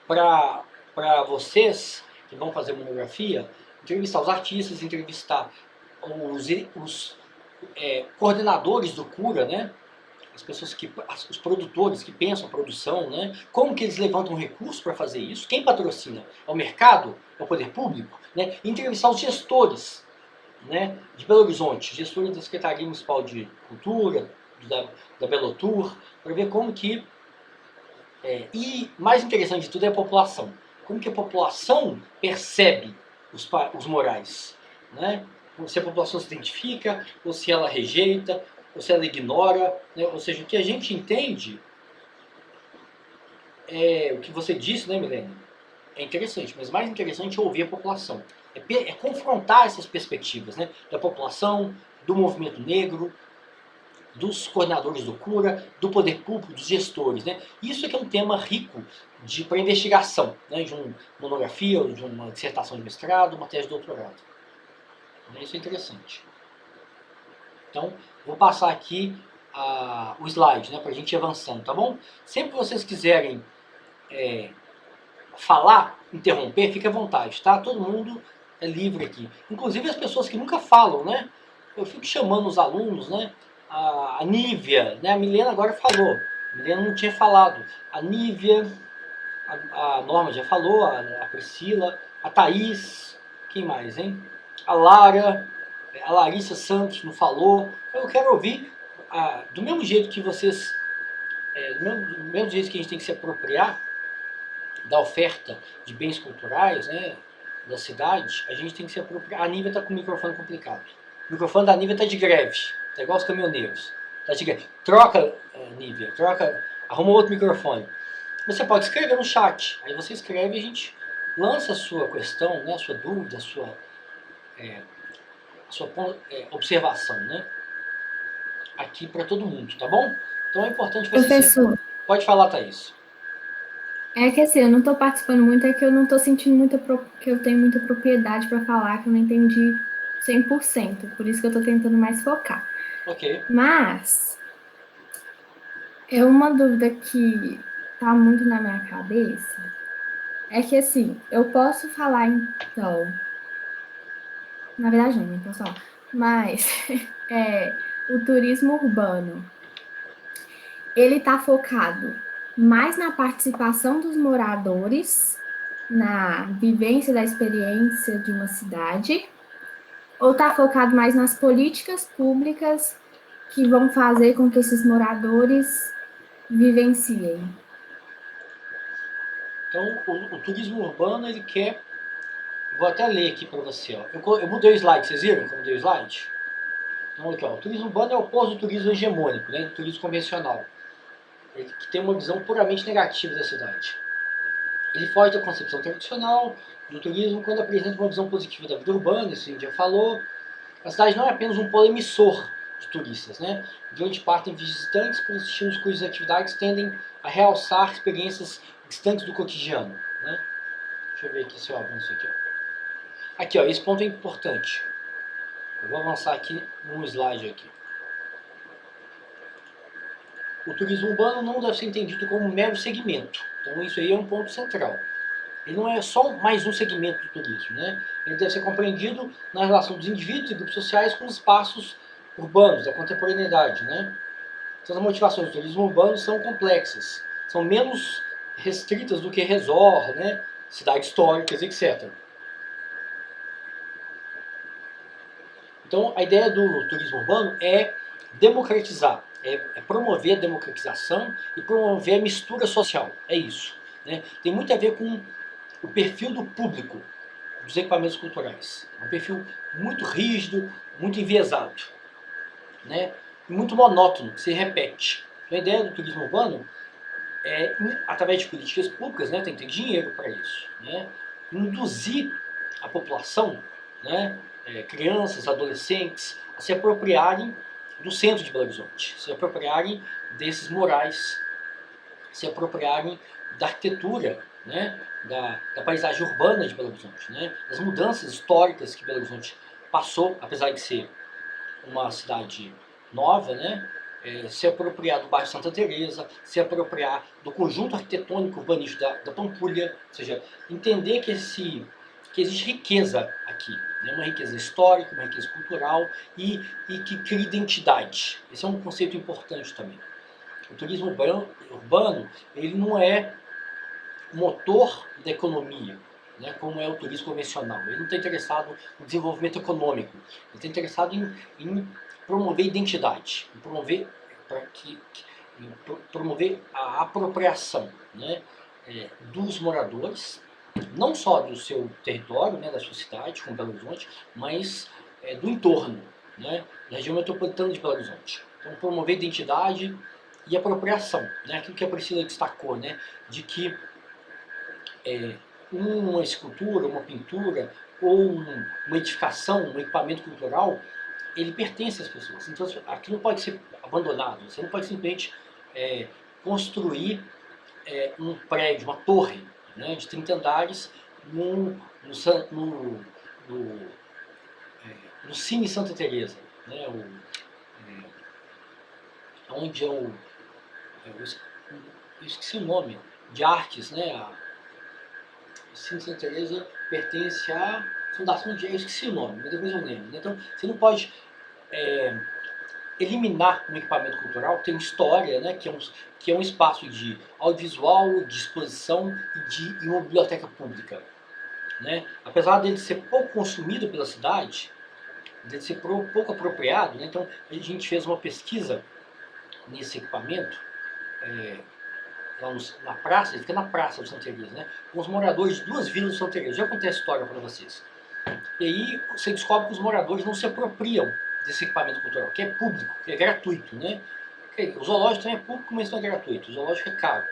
para vocês que vão fazer monografia, entrevistar os artistas, entrevistar os coordenadores do Cura, né? As pessoas os produtores que pensam a produção, né? Como que eles levantam recursos para fazer isso? Quem patrocina? É o mercado? É o poder público? Né? E entrevistar os gestores, né, de Belo Horizonte, gestores da Secretaria Municipal de Cultura, da Belotur, para ver como que... e mais interessante de tudo é a população. Como que a população percebe os morais, né? Se a população se identifica, ou se ela rejeita, ou se ela ignora, né? Ou seja, o que a gente entende o que você disse, né, Milene? É interessante, mas mais interessante é ouvir a população. É confrontar essas perspectivas, né? Da população, do movimento negro, dos coordenadores do Cura, do poder público, dos gestores, né? Isso é que é um tema rico para investigação, né? De uma monografia, ou de uma dissertação de mestrado, uma tese de doutorado. Isso é interessante. Então, vou passar aqui o slide, né, para a gente ir avançando, tá bom? Sempre que vocês quiserem falar, interromper, fique à vontade, tá? Todo mundo é livre aqui. Inclusive as pessoas que nunca falam, né? Eu fico chamando os alunos, né? A Nívia, né? A Milena agora falou. A Milena não tinha falado. A Nívia, a Norma já falou, a Priscila, a Thaís, quem mais, hein? A Lara, a Larissa Santos não falou. Eu quero ouvir, do mesmo jeito que vocês, do mesmo jeito que a gente tem que se apropriar da oferta de bens culturais, né, da cidade, a gente tem que se apropriar. A Nívia está com o microfone complicado. O microfone da Nívia está de greve. Está igual os caminhoneiros. Tá de greve. Troca, Nívia, arruma outro microfone. Você pode escrever no chat. Aí você escreve e a gente lança a sua questão, né, a sua dúvida, a sua observação, né, aqui para todo mundo, tá bom? Então é importante você Professor, Pode falar, Thaís. é que assim, eu não tô participando muito, é que eu não tô sentindo que eu tenho muita propriedade para falar, que eu não entendi 100%, por isso que eu tô tentando mais focar. Ok. Mas, é uma dúvida que tá muito na minha cabeça, é que assim, eu posso falar então, na verdade não posso falar, mas o turismo urbano, ele tá focado mais na participação dos moradores, na vivência da experiência de uma cidade, ou está focado mais nas políticas públicas que vão fazer com que esses moradores vivenciem? Então, o turismo urbano, ele quer... Vou até ler aqui para você. Ó. Eu mudei o slide, vocês viram que eu mudei o slide? Então, aqui, ó, o turismo urbano é o oposto do turismo hegemônico, né, do turismo convencional, ele que tem uma visão puramente negativa da cidade. Ele foge da concepção tradicional do turismo quando apresenta uma visão positiva da vida urbana, isso a gente já falou. A cidade não é apenas um polo emissor de turistas, né? De onde partem visitantes com destinos cujas atividades tendem a realçar experiências distantes do cotidiano, né? Deixa eu ver aqui se eu avanço aqui. Ó. Aqui, ó, esse ponto é importante. Eu vou avançar aqui num slide aqui. O turismo urbano não deve ser entendido como um mero segmento. Então isso aí é um ponto central. Ele não é só mais um segmento do turismo, né? Ele deve ser compreendido na relação dos indivíduos e grupos sociais com os espaços urbanos, da contemporaneidade, né? Então as motivações do turismo urbano são complexas, são menos restritas do que resort, né? Cidades históricas, etc. Então a ideia do turismo urbano é democratizar, é promover a democratização e promover a mistura social, é isso. Né? Tem muito a ver com o perfil do público dos equipamentos culturais. É um perfil muito rígido, muito enviesado, né? E muito monótono, que se repete. A ideia do turismo urbano é, através de políticas públicas, né, tem que ter dinheiro para isso, né, induzir a população, né, crianças, adolescentes, a se apropriarem do centro de Belo Horizonte, se apropriarem desses morais, se apropriarem da arquitetura, né, da paisagem urbana de Belo Horizonte, né, das mudanças históricas que Belo Horizonte passou, apesar de ser uma cidade nova, né, se apropriar do bairro Santa Teresa, se apropriar do conjunto arquitetônico urbanístico da Pampulha, ou seja, entender que existe riqueza aqui, né? Uma riqueza histórica, uma riqueza cultural e que cria identidade. Esse é um conceito importante também. O turismo urbano ele não é motor da economia, né, como é o turismo convencional. Ele não está interessado no desenvolvimento econômico, ele está interessado em promover identidade, em promover a apropriação, né, dos moradores, não só do seu território, né, da sua cidade, como Belo Horizonte, mas do entorno, né, da região metropolitana de Belo Horizonte. Então, promover identidade e apropriação, né, aquilo que a Priscila destacou, né, de que uma escultura, uma pintura ou uma edificação, um equipamento cultural, ele pertence às pessoas. Então aquilo não pode ser abandonado. Você não pode simplesmente construir um prédio, uma torre, né, de 30 andares no Cine Santa Teresa, né, onde eu esqueci o nome, de artes, né, o Cine Santa Teresa pertence à Fundação de... Eu esqueci o nome, mas depois eu lembro. Então, você não pode eliminar um equipamento cultural que tem história, né, que é um espaço de audiovisual, de exposição e uma biblioteca pública. Né? Apesar dele ser pouco consumido pela cidade, dele ser pouco apropriado, né? Então a gente fez uma pesquisa nesse equipamento, lá na praça, ele fica na praça do Santa Teresa, né? Com os moradores de duas vilas do Santa Teresa. Já contei a história para vocês. E aí você descobre que os moradores não se apropriam desse equipamento cultural, que é público, que é gratuito, né? O zoológico também é público, mas não é gratuito. O zoológico é caro.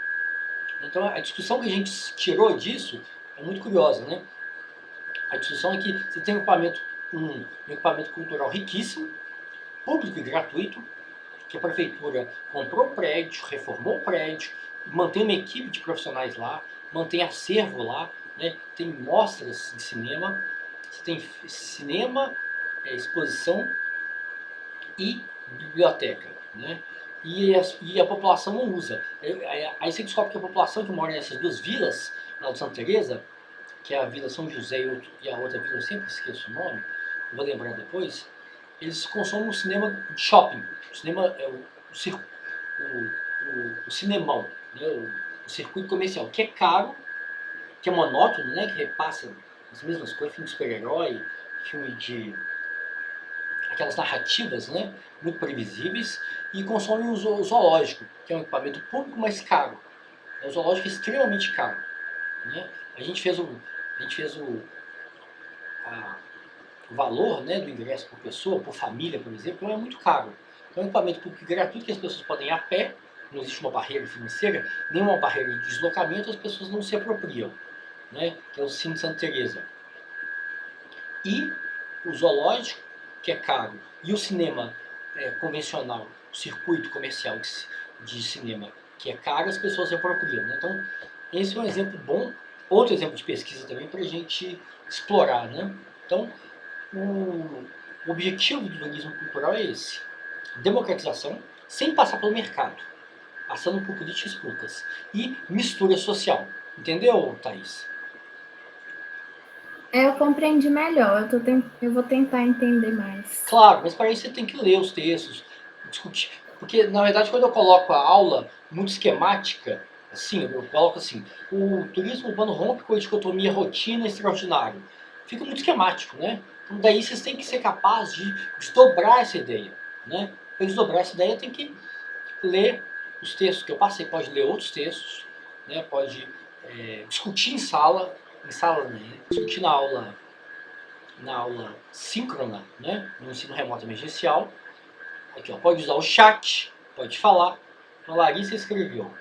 Então a discussão que a gente tirou disso é muito curiosa, né? A discussão é que você tem um equipamento cultural riquíssimo, público e gratuito, que a prefeitura comprou o prédio, reformou o prédio, mantém uma equipe de profissionais lá, mantém acervo lá, né? Tem mostras de cinema, você tem cinema, exposição e biblioteca, né? E a população não usa. Aí você descobre que a população que mora nessas duas vilas, lá de Santa Teresa, que é a Vila São José e a outra vila, eu sempre esqueço o nome, vou lembrar depois, eles consomem um cinema de shopping. O cinema é o cinemão, né? O circuito comercial, que é caro, que é monótono, né? Que repassa as mesmas coisas, filme de super-herói, filme de... aquelas narrativas, né? Muito previsíveis, e consomem o zoológico, que é um equipamento público, mas caro. O zoológico é extremamente caro, né? A gente fez o valor, né, do ingresso por pessoa, por família, por exemplo, é muito caro. Então, é um equipamento público gratuito que as pessoas podem ir a pé, não existe uma barreira financeira, nenhuma barreira de deslocamento, as pessoas não se apropriam, né, que é o Cine Santa Teresa. E o zoológico, que é caro, e o cinema convencional, o circuito comercial de cinema, que é caro, as pessoas se apropriam. Né? Então, esse é um exemplo bom, outro exemplo de pesquisa também para a gente explorar. Né? Então, o objetivo do turismo cultural é esse: democratização, sem passar pelo mercado, passando por políticas públicas e mistura social. Entendeu, Thaís? Eu compreendi melhor, eu vou tentar entender mais. Claro, mas para isso você tem que ler os textos, discutir. Porque, na verdade, quando eu coloco a aula muito esquemática, assim, eu coloco assim, o turismo urbano rompe com a dicotomia rotina e extraordinário. Fica muito esquemático, né? Então, daí vocês têm que ser capazes de desdobrar essa ideia, né? Para desdobrar essa ideia, tem que ler os textos que eu passei, pode ler outros textos, né? Pode discutir em sala, né? Discutir na aula síncrona, né? No ensino remoto emergencial. Aqui, ó, pode usar o chat, pode falar. A Larissa escreveu.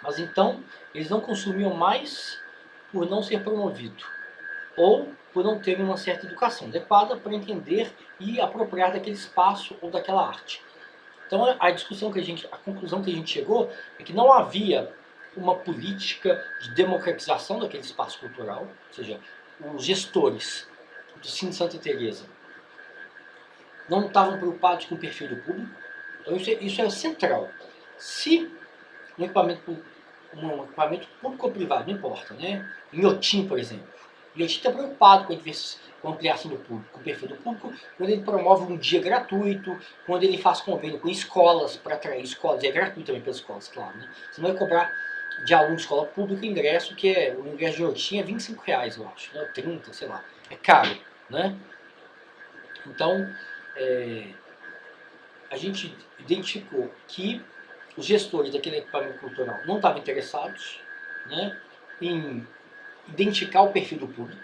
Mas então, eles não consumiam mais por não ser promovido, ou por não terem uma certa educação adequada para entender e apropriar daquele espaço ou daquela arte. Então a conclusão que a gente chegou é que não havia uma política de democratização daquele espaço cultural, ou seja, os gestores do Cine Santa Teresa não estavam preocupados com o perfil do público, Então isso é central. Se um equipamento público ou privado, não importa, né? Inhotim, por exemplo. Inhotim está preocupado com a ampliação do público, com o perfil do público, quando ele promove um dia gratuito, quando ele faz convênio com escolas, para atrair escolas, é gratuito também pelas escolas, claro, né? Você não vai cobrar de aluno de escola pública ingresso, que o ingresso de Inhotim é R$ 25, eu acho, né? 30, sei lá. É caro, né? Então, a gente identificou que os gestores daquele equipamento cultural não estavam interessados, né, em identificar o perfil do público.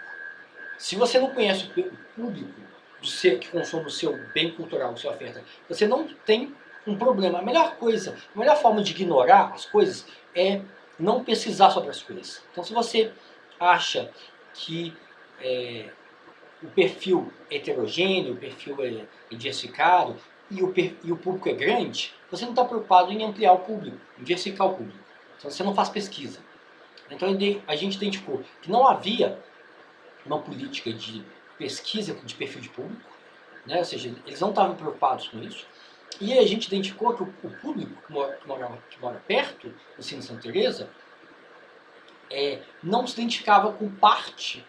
Se você não conhece o público que consome o seu bem cultural, a sua oferta, você não tem um problema. A melhor forma de ignorar as coisas é não pesquisar sobre as coisas. Então, se você acha que o perfil é heterogêneo, o perfil é diversificado, e o público é grande, você não está preocupado em ampliar o público, em diversificar o público. Então você não faz pesquisa. Então a gente identificou que não havia uma política de pesquisa de perfil de público, né? Ou seja, eles não estavam preocupados com isso. E a gente identificou que o público que mora perto do Cine Santa Teresa não se identificava com parte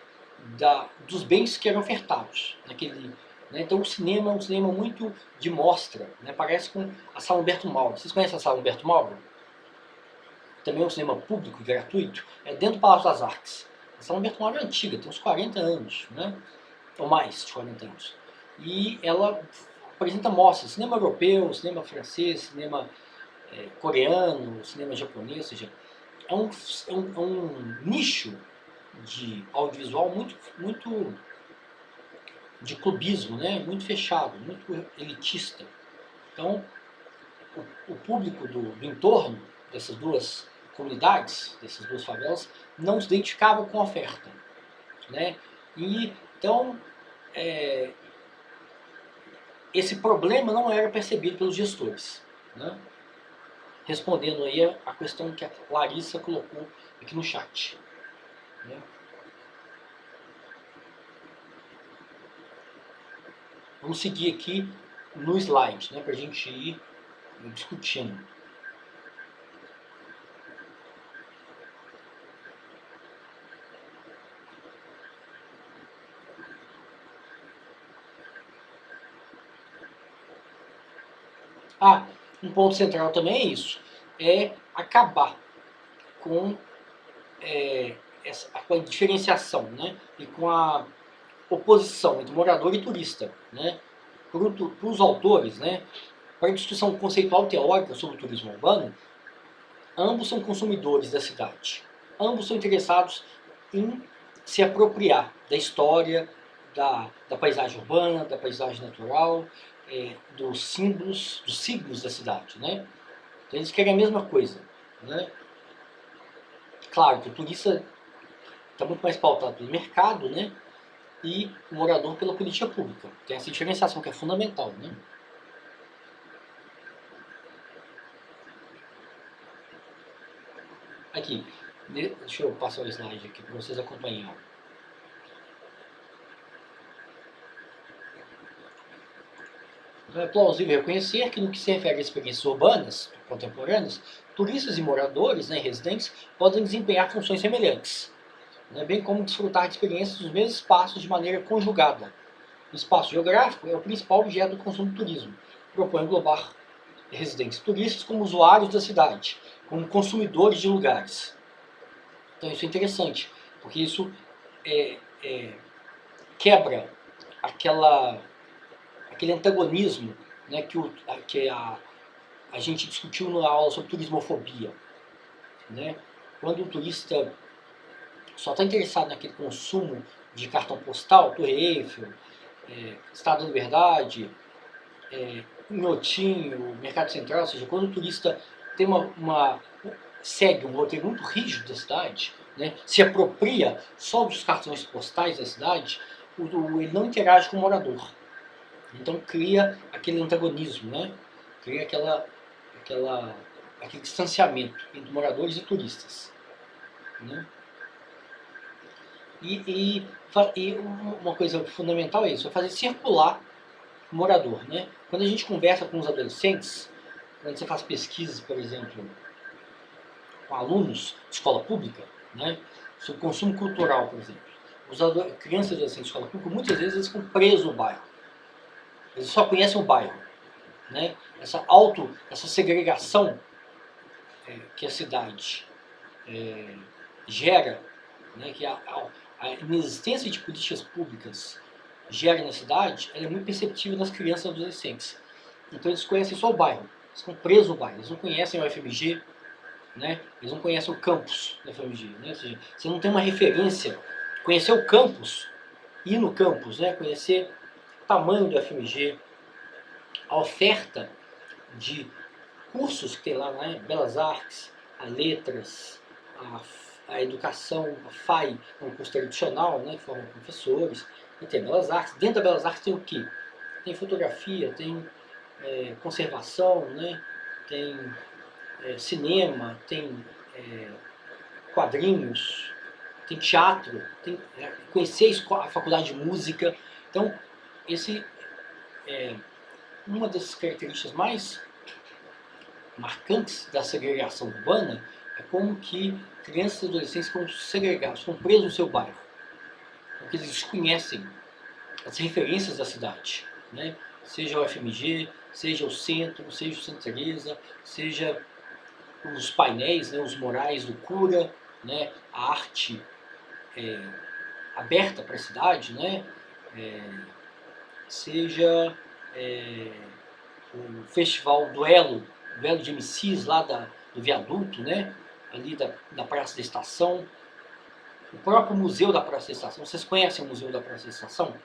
dos bens que eram ofertados naquele. Então o cinema é um cinema muito de mostra, né? Parece com a Sala Humberto Mauro. Vocês conhecem a Sala Humberto Mauro? Também é um cinema público e gratuito, é dentro do Palácio das Artes. A Sala Humberto Mauro é antiga, tem uns 40 anos, né? Ou mais de 40 anos. E ela apresenta mostras, cinema europeu, cinema francês, cinema coreano, cinema japonês, ou seja, é um nicho de audiovisual muito de clubismo, né? Muito fechado, muito elitista. Então, o público do entorno dessas duas comunidades, dessas duas favelas, não se identificava com a oferta, né? E então esse problema não era percebido pelos gestores, né? Respondendo aí a questão que a Larissa colocou aqui no chat, né? Vamos seguir aqui no slide, né, para a gente ir discutindo. Um ponto central também é isso, é acabar com a diferenciação, né, e com a oposição entre morador e turista, né, para os autores, né, para a discussão conceitual teórica sobre o turismo urbano. Ambos são consumidores da cidade, ambos são interessados em se apropriar da história, da paisagem urbana, da paisagem natural, dos símbolos da cidade, né? Então eles querem a mesma coisa, né? Claro que o turista está muito mais pautado pelo mercado, né? E o morador pela política pública. Tem essa diferenciação que é fundamental, né? Aqui, deixa eu passar o slide aqui para vocês acompanharem. Então é plausível reconhecer que, no que se refere a experiências urbanas contemporâneas, turistas e moradores, né, residentes, podem desempenhar funções semelhantes, né, bem como desfrutar de experiências nos mesmos espaços de maneira conjugada. O espaço geográfico é o principal objeto do consumo do turismo, propõe englobar residentes turistas como usuários da cidade, como consumidores de lugares. Então isso é interessante, porque isso quebra aquele antagonismo, né, que a gente discutiu na aula sobre turismofobia, né? Quando o turista só está interessado naquele consumo de cartão postal, Torre Eiffel, Estátua da Liberdade, Inhotim, o Mercado Central, ou seja, quando o turista tem segue um roteiro muito rígido da cidade, né, se apropria só dos cartões postais da cidade, ele não interage com o morador. Então cria aquele antagonismo, né? Cria aquele distanciamento entre moradores e turistas, né? E uma coisa fundamental é isso, é fazer circular o morador, né? Quando a gente conversa com os adolescentes, quando você faz pesquisas, por exemplo, com alunos de escola pública, né, sobre consumo cultural, por exemplo. Crianças e adolescentes de escola pública, muitas vezes eles ficam presos no bairro. Eles só conhecem o bairro. Né? Essa segregação que a cidade gera, né, que a inexistência de políticas públicas gera na cidade, ela é muito perceptível nas crianças e adolescentes. Então eles conhecem só o bairro, eles estão presos no bairro, eles não conhecem o FMG, né? Eles não conhecem o campus da FMG. Né? Ou seja, você não tem uma referência. Conhecer o campus, ir no campus, né? Conhecer o tamanho do FMG, a oferta de cursos que tem lá, né? Belas Artes, a Letras, a Educação, a FAI, é um curso tradicional, né? Que forma professores, e tem Belas Artes. Dentro da Belas Artes tem o quê? Tem fotografia, tem conservação, né? Tem cinema, tem quadrinhos, tem teatro, tem conhecer a faculdade de música. Então, esse é uma das características mais marcantes da segregação urbana, é como que crianças e adolescentes ficam segregados, ficam presos no seu bairro, porque eles desconhecem as referências da cidade, né? Seja o FMG, seja o centro, seja o Santa Teresa, seja os painéis, né, os murais do Cura, né, a arte aberta para a cidade, né, seja o festival Duelo de MCs lá do viaduto, né, ali da Praça da Estação, o próprio Museu da Praça da Estação. Vocês conhecem o Museu da Praça da Estação?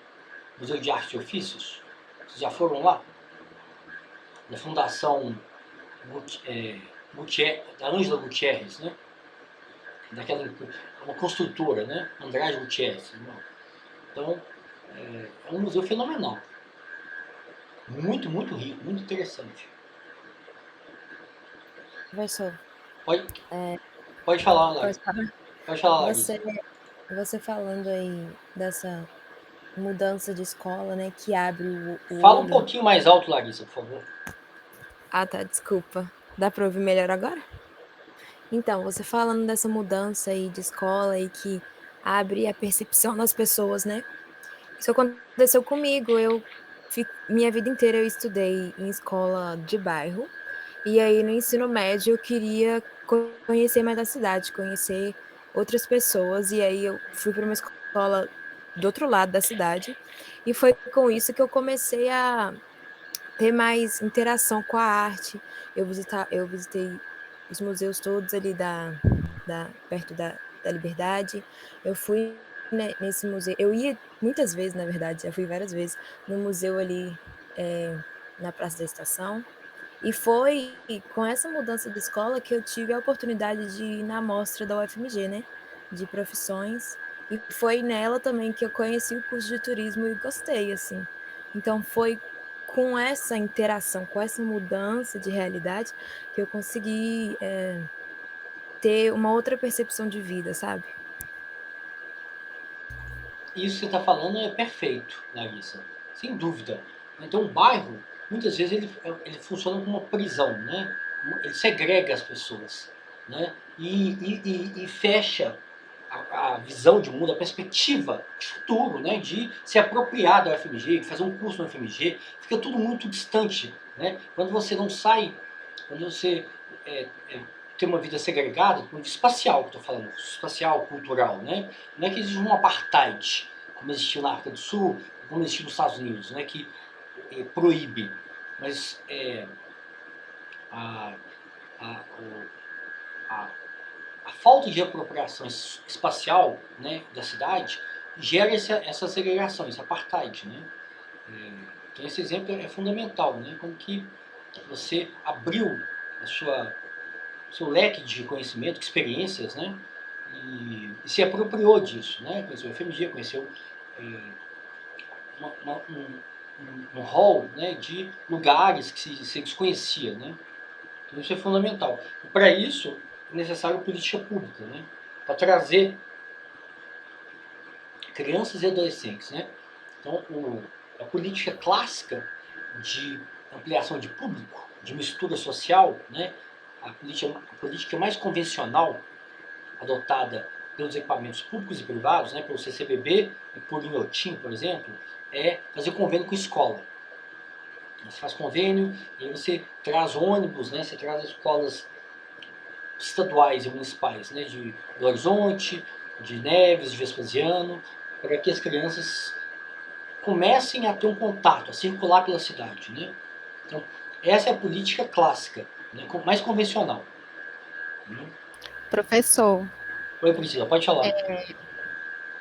Museu de Arte e Ofícios? Vocês já foram lá? Da Fundação da Ângela Gutierrez, né? Uma construtora, né? Andrade Gutierrez. Então, é um museu fenomenal. Muito, muito rico, muito interessante. Professor, Pode falar, Larissa. pode falar? Pode falar, Larissa. Você falando aí dessa mudança de escola, né, que abre o Fala um olho. pouquinho mais alto, Larissa, por favor. Ah, tá, desculpa. Dá para ouvir melhor agora? Então, você falando dessa mudança aí de escola e que abre a percepção das pessoas, né? Isso aconteceu comigo. Minha vida inteira eu estudei em escola de bairro. E aí no ensino médio eu queria conhecer mais a cidade, conhecer outras pessoas. E aí eu fui para uma escola do outro lado da cidade. E foi com isso que eu comecei a ter mais interação com a arte. Eu visitei os museus todos ali perto da Liberdade. Eu fui nesse museu. Eu ia muitas vezes, na verdade, já fui várias vezes no museu ali na Praça da Estação. E foi com essa mudança de escola que eu tive a oportunidade de ir na mostra da UFMG, né? De profissões. E foi nela também que eu conheci o curso de turismo e gostei, assim. Então foi com essa interação, com essa mudança de realidade, que eu consegui ter uma outra percepção de vida, sabe? Isso que você está falando é perfeito, Larissa. Sem dúvida. Então, o bairro, muitas vezes, ele funciona como uma prisão, né? Ele segrega as pessoas, né? E fecha a visão de mundo, a perspectiva de futuro, né? De se apropriar da UFMG, de fazer um curso na UFMG. Fica tudo muito distante, né? Quando você não sai, quando você ter uma vida segregada, espacial que eu estou falando, espacial, cultural, né? Não é que existe um apartheid, como existiu na África do Sul, como existiu nos Estados Unidos, né? Que proíbe, mas a, a, a, a falta de apropriação espacial, né, da cidade gera essa segregação, esse apartheid, né? Então esse exemplo é fundamental, né? Como que você abriu seu leque de conhecimento, de experiências, né? E se apropriou disso, né? Conheceu o FMG, conheceu um hall, né, de lugares que se desconhecia, né? Então isso é fundamental. E para isso é necessário política pública, né? Para trazer crianças e adolescentes, né? Então a política clássica de ampliação de público, de mistura social, né? A política mais convencional adotada pelos equipamentos públicos e privados, né, pelo CCBB e por Inhotim, por exemplo, é fazer convênio com escola. Você faz convênio e aí você traz ônibus, né, você traz escolas estaduais e municipais, né, de Belo Horizonte, de Neves, de Vespasiano, para que as crianças comecem a ter um contato, a circular pela cidade, né? Então, essa é a política clássica, né, mais convencional. Professor, Oi, Priscila, pode falar.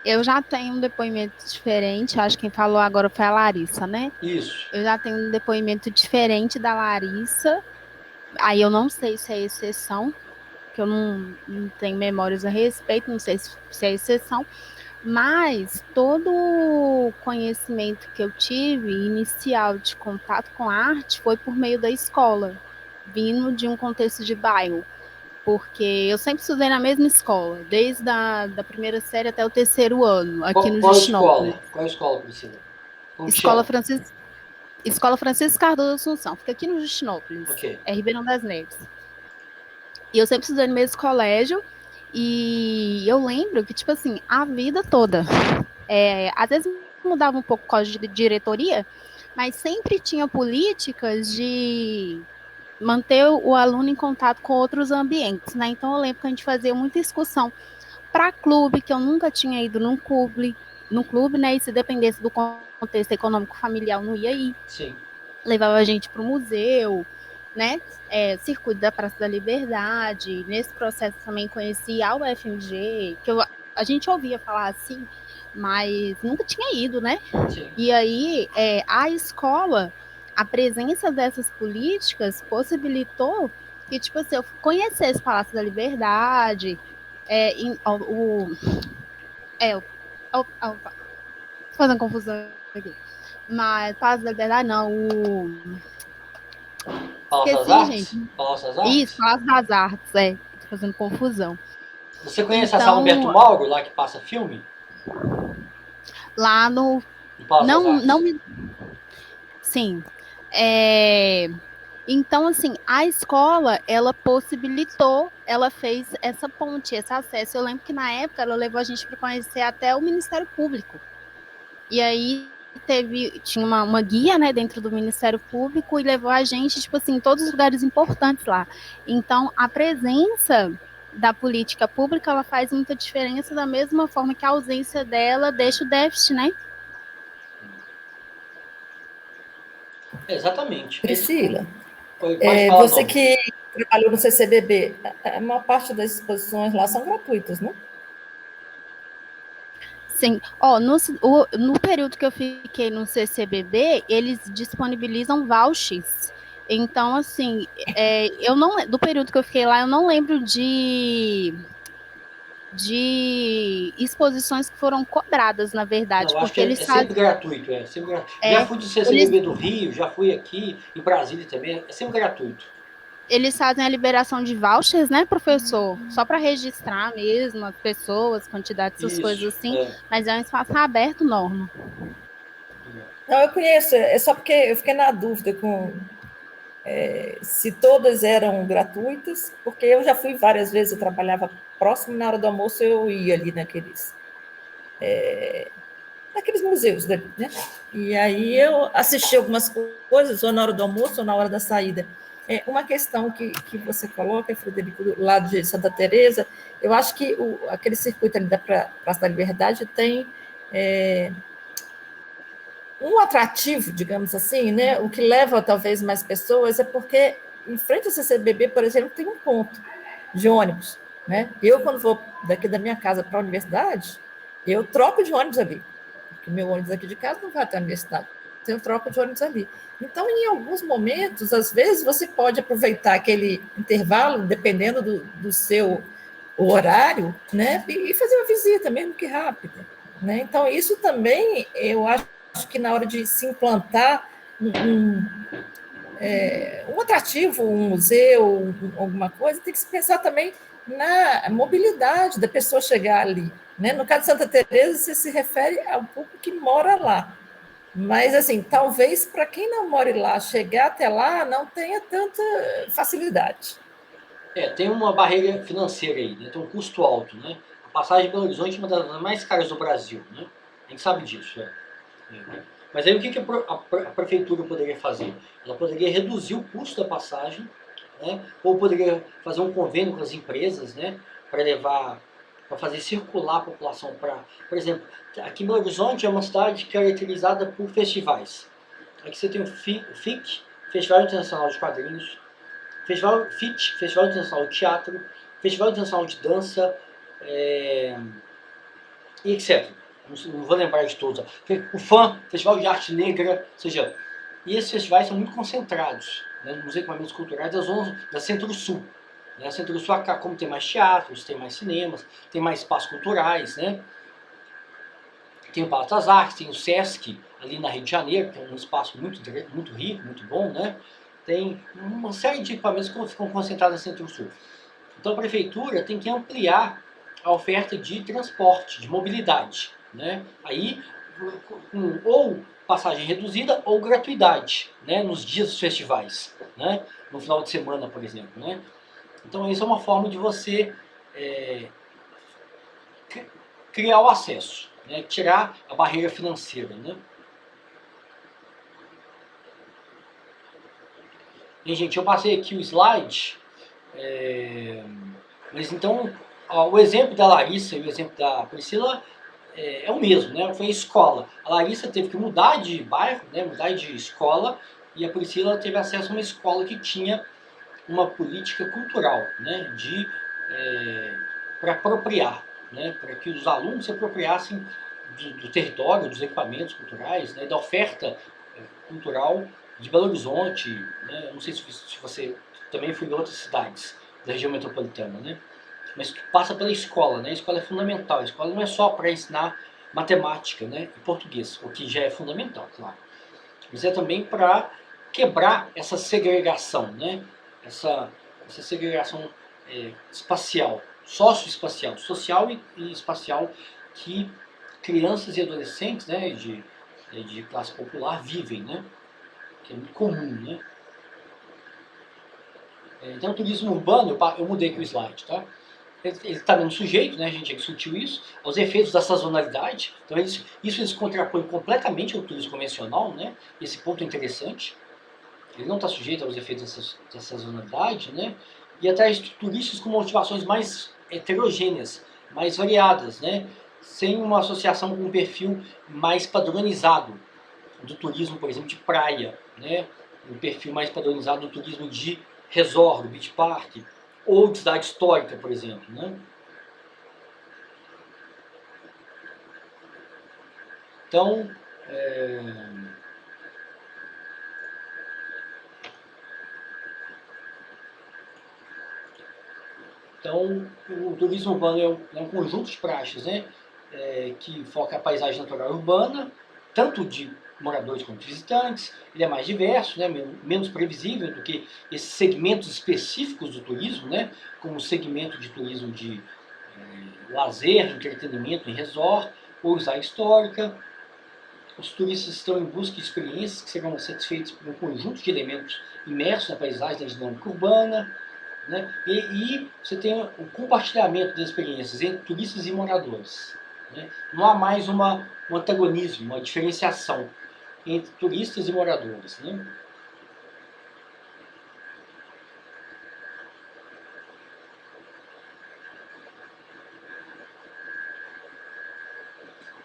eu já tenho um depoimento diferente, acho que quem falou agora foi a Larissa, né? Isso. Eu já tenho um depoimento diferente da Larissa, aí eu não sei se é exceção, que eu não tenho memórias a respeito, não sei se é exceção, mas todo o conhecimento que eu tive inicial de contato com a arte foi por meio da escola, vindo de um contexto de bairro, porque eu sempre estudei na mesma escola, desde da primeira série até o terceiro ano, aqui no Qual Justinópolis. escola? Qual escola, Priscila? Como Escola chama? Escola Francisco Cardoso Assunção, fica aqui no Justinópolis, Ok. é Ribeirão das Neves. E eu sempre estudei no mesmo colégio, e eu lembro que, tipo assim, a vida toda, às vezes mudava um pouco por causa de diretoria, mas sempre tinha políticas de manter o aluno em contato com outros ambientes, né? Então eu lembro que a gente fazia muita excursão para clube, que eu nunca tinha ido num clube, né? E se dependesse do contexto econômico familiar, eu não ia ir. Sim. Levava a gente para o museu, né? Circuito da Praça da Liberdade. Nesse processo também conheci a UFMG, que a gente ouvia falar assim, mas nunca tinha ido, né? Sim. E aí a escola, a presença dessas políticas possibilitou que, tipo assim, eu conhecesse o Palácio da Liberdade, fazendo confusão aqui. Mas Palácio da Liberdade não, Palácio das esqueci, Artes? gente. Palácio das Isso, Artes? Palácio das Artes, tô fazendo confusão. Você conhece a Sala Então, Humberto Mauro, lá que passa filme? lá no... No Palácio das Não, Artes? sim. Então, assim, a escola, ela possibilitou, ela fez essa ponte, esse acesso. Eu lembro que na época ela levou a gente para conhecer até o Ministério Público. E aí tinha uma guia, né, dentro do Ministério Público e levou a gente, tipo assim, em todos os lugares importantes lá. Então, a presença da política pública, ela faz muita diferença da mesma forma que a ausência dela deixa o déficit, né? Exatamente. Priscila, Pode falar, você não. que trabalhou no CCBB, a maior parte das exposições lá são gratuitas, não? Sim. No período que eu fiquei no CCBB, eles disponibilizam vouchers. Então, assim, eu não, do período que eu fiquei lá, eu não lembro de exposições que foram cobradas, na verdade, Não, acho que porque eles é sempre fazem. gratuito, sempre gratuito. Já fui do CCBB do Rio, já fui aqui, em Brasília também, é sempre gratuito. Eles fazem a liberação de vouchers, né, professor? Só para registrar mesmo as pessoas, quantidade, essas coisas assim. Mas é um espaço aberto, Norma. Não, eu conheço, é só porque eu fiquei na dúvida se todas eram gratuitas, porque eu já fui várias vezes, eu trabalhava próximo, na hora do almoço eu ia ali naqueles museus, né? E aí eu assisti algumas coisas, ou na hora do almoço, ou na hora da saída. Uma questão que você coloca, Frederico, do lado de Santa Teresa, eu acho que aquele circuito ali da Praça da Liberdade tem um atrativo, digamos assim, né? O que leva talvez mais pessoas é porque em frente ao CCBB, por exemplo, tem um ponto de ônibus, né? Eu, quando vou daqui da minha casa para a universidade, eu troco de ônibus ali, porque meu ônibus aqui de casa não vai até a universidade, então eu troco de ônibus ali. Então, em alguns momentos, às vezes, você pode aproveitar aquele intervalo, dependendo do seu horário, né? E fazer uma visita, mesmo que rápida, né? Então, isso também, eu acho que na hora de se implantar um atrativo, um museu, alguma coisa, tem que se pensar também na mobilidade da pessoa chegar ali, né? No caso de Santa Teresa, você se refere ao público que mora lá, Mas, assim, talvez para quem não mora lá, chegar até lá não tenha tanta facilidade. Tem uma barreira financeira aí, né? Tem um custo alto, né? A passagem de Belo Horizonte é uma das mais caras do Brasil, né? A gente sabe disso, Mas aí o que a prefeitura poderia fazer? Ela poderia reduzir o custo da passagem, né? Ou poderia fazer um convênio com as empresas, né? Para fazer circular a população para, por exemplo, aqui em Belo Horizonte é uma cidade caracterizada por festivais. Aqui você tem o FIC, Festival Internacional de Quadrinhos, Festival FIT, Festival Internacional de Teatro, Festival Internacional de Dança, e etc. Não vou lembrar de todos. O FAM, Festival de Arte Negra, ou seja, e esses festivais são muito concentrados, né, nos equipamentos culturais da zona da Centro-Sul. Né? A Centro-Sul, como tem mais teatros, tem mais cinemas, tem mais espaços culturais, né? Tem o Palácio das Artes, tem o Sesc, ali na Rio de Janeiro, que é um espaço muito rico, muito bom, né? Tem uma série de equipamentos que ficam concentrados na Centro-Sul. Então a prefeitura tem que ampliar a oferta de transporte, de mobilidade, né? Aí, ou passagem reduzida ou gratuidade, né? Nos dias dos festivais, né? No final de semana, por exemplo, né? Então isso é uma forma de você criar o acesso, né? Tirar a barreira financeira, né? E, gente, eu passei aqui o slide, mas então o exemplo da Larissa e o exemplo da Priscila é o mesmo, né? Foi a escola. A Larissa teve que mudar de bairro, né? Mudar de escola, e a Priscila teve acesso a uma escola que tinha uma política cultural, né? Para apropriar, né? Para que os alunos se apropriassem do território, dos equipamentos culturais, né? Da oferta cultural de Belo Horizonte, né? Não sei se você também foi em outras cidades da região metropolitana, né? Mas passa pela escola, né? A escola é fundamental. A escola não é só para ensinar matemática, né? E português, o que já é fundamental, claro. Mas é também para quebrar essa segregação, né? Essa segregação espacial, socioespacial, social e espacial, que crianças e adolescentes, né, de classe popular vivem, né? Que é muito comum, né? Então, o turismo urbano, eu mudei aqui o slide, tá? Ele está dando sujeito, né? A gente já discutiu isso, aos efeitos da sazonalidade. Então, isso eles contrapõem completamente ao turismo convencional, né? Esse ponto é interessante. Ele não está sujeito aos efeitos da sazonalidade, né? E atrai turistas com motivações mais heterogêneas, mais variadas, né? Sem uma associação com um perfil mais padronizado do turismo, por exemplo, de praia, né? Um perfil mais padronizado do turismo de resort, do beach park, ou de cidade histórica, por exemplo, né? Então, o turismo urbano é um conjunto de praxes, né? Que foca a paisagem natural urbana, tanto de moradores quanto de visitantes. Ele é mais diverso, né? Menos previsível do que esses segmentos específicos do turismo, né? Como o segmento de turismo de lazer, entretenimento em resort, ou usar histórica. Os turistas estão em busca de experiências que serão satisfeitas por um conjunto de elementos imersos na paisagem da dinâmica urbana, né? E você tem o compartilhamento das experiências entre turistas e moradores, né? Não há mais um antagonismo, uma diferenciação entre turistas e moradores, né?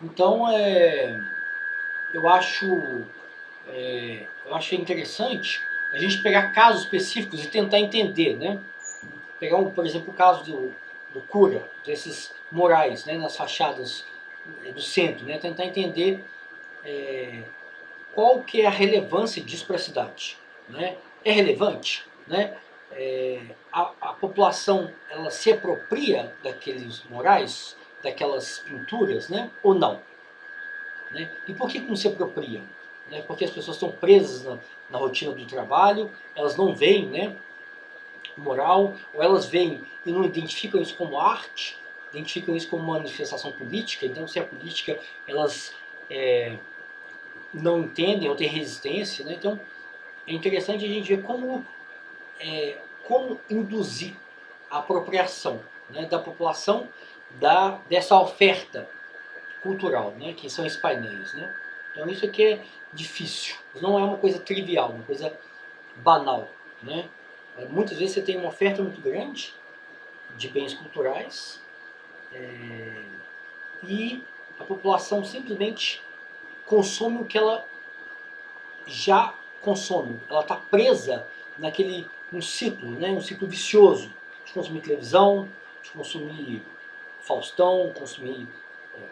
Então, eu acho interessante a gente pegar casos específicos e tentar entender, né? Pegar, por exemplo, o caso do Cura, desses murais, né, nas fachadas do centro, né? Tentar entender qual que é a relevância disso para a cidade, né? É relevante, né? A população, ela se apropria daqueles murais, daquelas pinturas, né? Ou não? Né? E por que não se apropria? Né? Porque as pessoas estão presas na rotina do trabalho, elas não veem, né, moral, ou elas veem e não identificam isso como arte, identificam isso como uma manifestação política. Então, se a política, elas não entendem ou têm resistência, né? Então é interessante a gente ver como induzir a apropriação, né, da população dessa oferta cultural, né, que são esses painéis, né? Então isso aqui é difícil, não é uma coisa trivial, uma coisa banal, né? Muitas vezes você tem uma oferta muito grande de bens culturais e a população simplesmente consome o que ela já consome. Ela está presa um ciclo, né? Um ciclo vicioso de consumir televisão, de consumir Faustão, consumir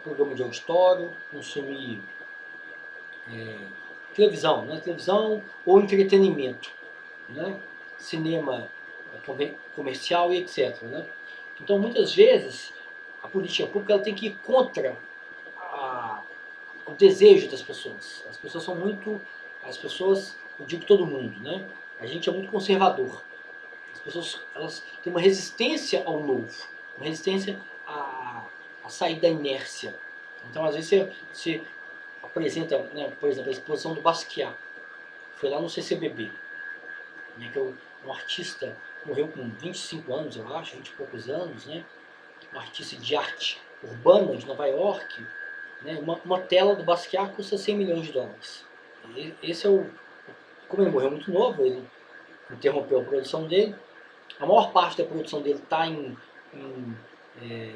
programa de auditório, consumir televisão, né? Televisão ou entretenimento, né? Cinema comercial e etc. Né? Então, muitas vezes, a política pública ela tem que ir contra o desejo das pessoas. As pessoas são muito... As pessoas, eu digo todo mundo, né? A gente é muito conservador. As pessoas elas têm uma resistência ao novo, uma resistência a sair da inércia. Então, às vezes, você apresenta, né, por exemplo, a exposição do Basquiat. Foi lá no CCBB. Né, que é um artista morreu com 25 anos, eu acho, 20 e poucos anos, né? Um artista de arte urbana de Nova York. Né? Uma tela do Basquiat custa 100 milhões de dólares. Esse é como ele morreu muito novo, ele interrompeu a produção dele. A maior parte da produção dele está em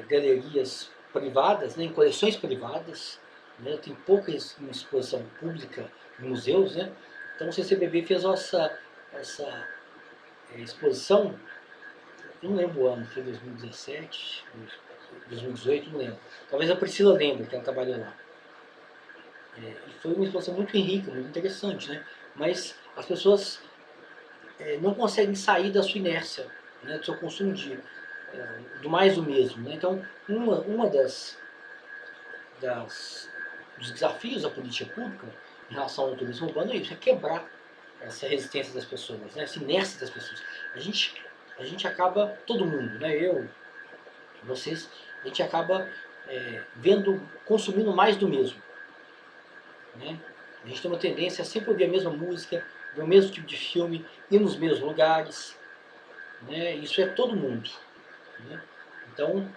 galerias privadas, né? Em coleções privadas. Né? Tem pouca exposição pública em museus. Né? Então o CCBB fez essa exposição, eu não lembro o ano, foi 2017, 2018, não lembro. Talvez a Priscila lembre, que ela trabalhou lá. E foi uma exposição muito rica, muito interessante, né? Mas as pessoas não conseguem sair da sua inércia, né? Do seu consumo do mais do mesmo. Né? Então, uma dos desafios da política pública em relação ao turismo urbano é isso, é quebrar essa resistência das pessoas, né? Essa inércia das pessoas. A gente acaba, todo mundo, né? Eu, vocês, a gente acaba consumindo mais do mesmo. Né? A gente tem uma tendência a sempre ouvir a mesma música, ver o mesmo tipo de filme, ir nos mesmos lugares. Né? Isso é todo mundo. Né? Então,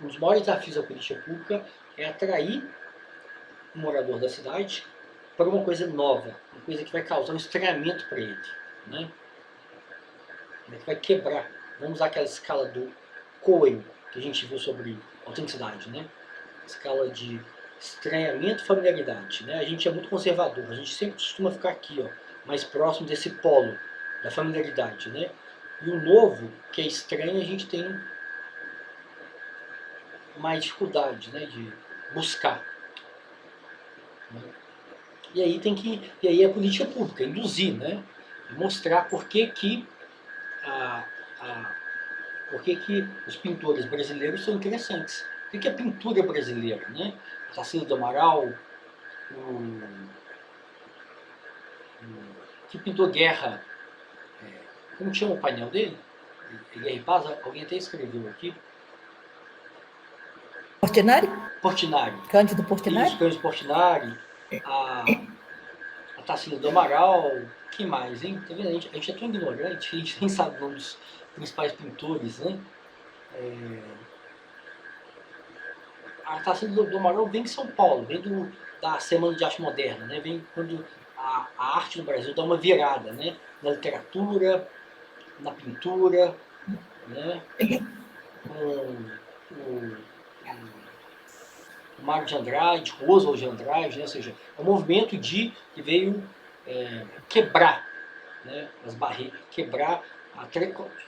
um dos maiores desafios da política pública é atrair o morador da cidade para uma coisa nova, uma coisa que vai causar um estranhamento para ele. Né? Que vai quebrar. Vamos usar aquela escala do Cohen, que a gente viu sobre autenticidade. Né? Escala de estranhamento e familiaridade. Né? A gente é muito conservador, a gente sempre costuma ficar aqui, ó, mais próximo desse polo da familiaridade. Né? E o novo, que é estranho, a gente tem mais dificuldade, né, de buscar. Né? E aí é a política pública, induzir, né? Mostrar por que os pintores brasileiros são interessantes. O que é a pintura brasileira? Né? Tarsila do Amaral, que pintou Guerra, como chama o painel dele? Guerra e Paz, alguém até escreveu aqui. Portinari? Portinari. Cândido Portinari? Isso, Cândido Portinari. A Tarsila do Amaral. Quem mais, hein? Tá vendo? A gente é tão ignorante que a gente nem sabe o nome dos principais pintores, né? A Tarsila do Amaral vem de São Paulo, vem da Semana de Arte Moderna, né? Vem quando a arte no Brasil dá uma virada, né? Na literatura, na pintura, né? O Mário de Andrade, o Oswald de Andrade, né? Ou seja, é um movimento que veio quebrar, né? As barreiras,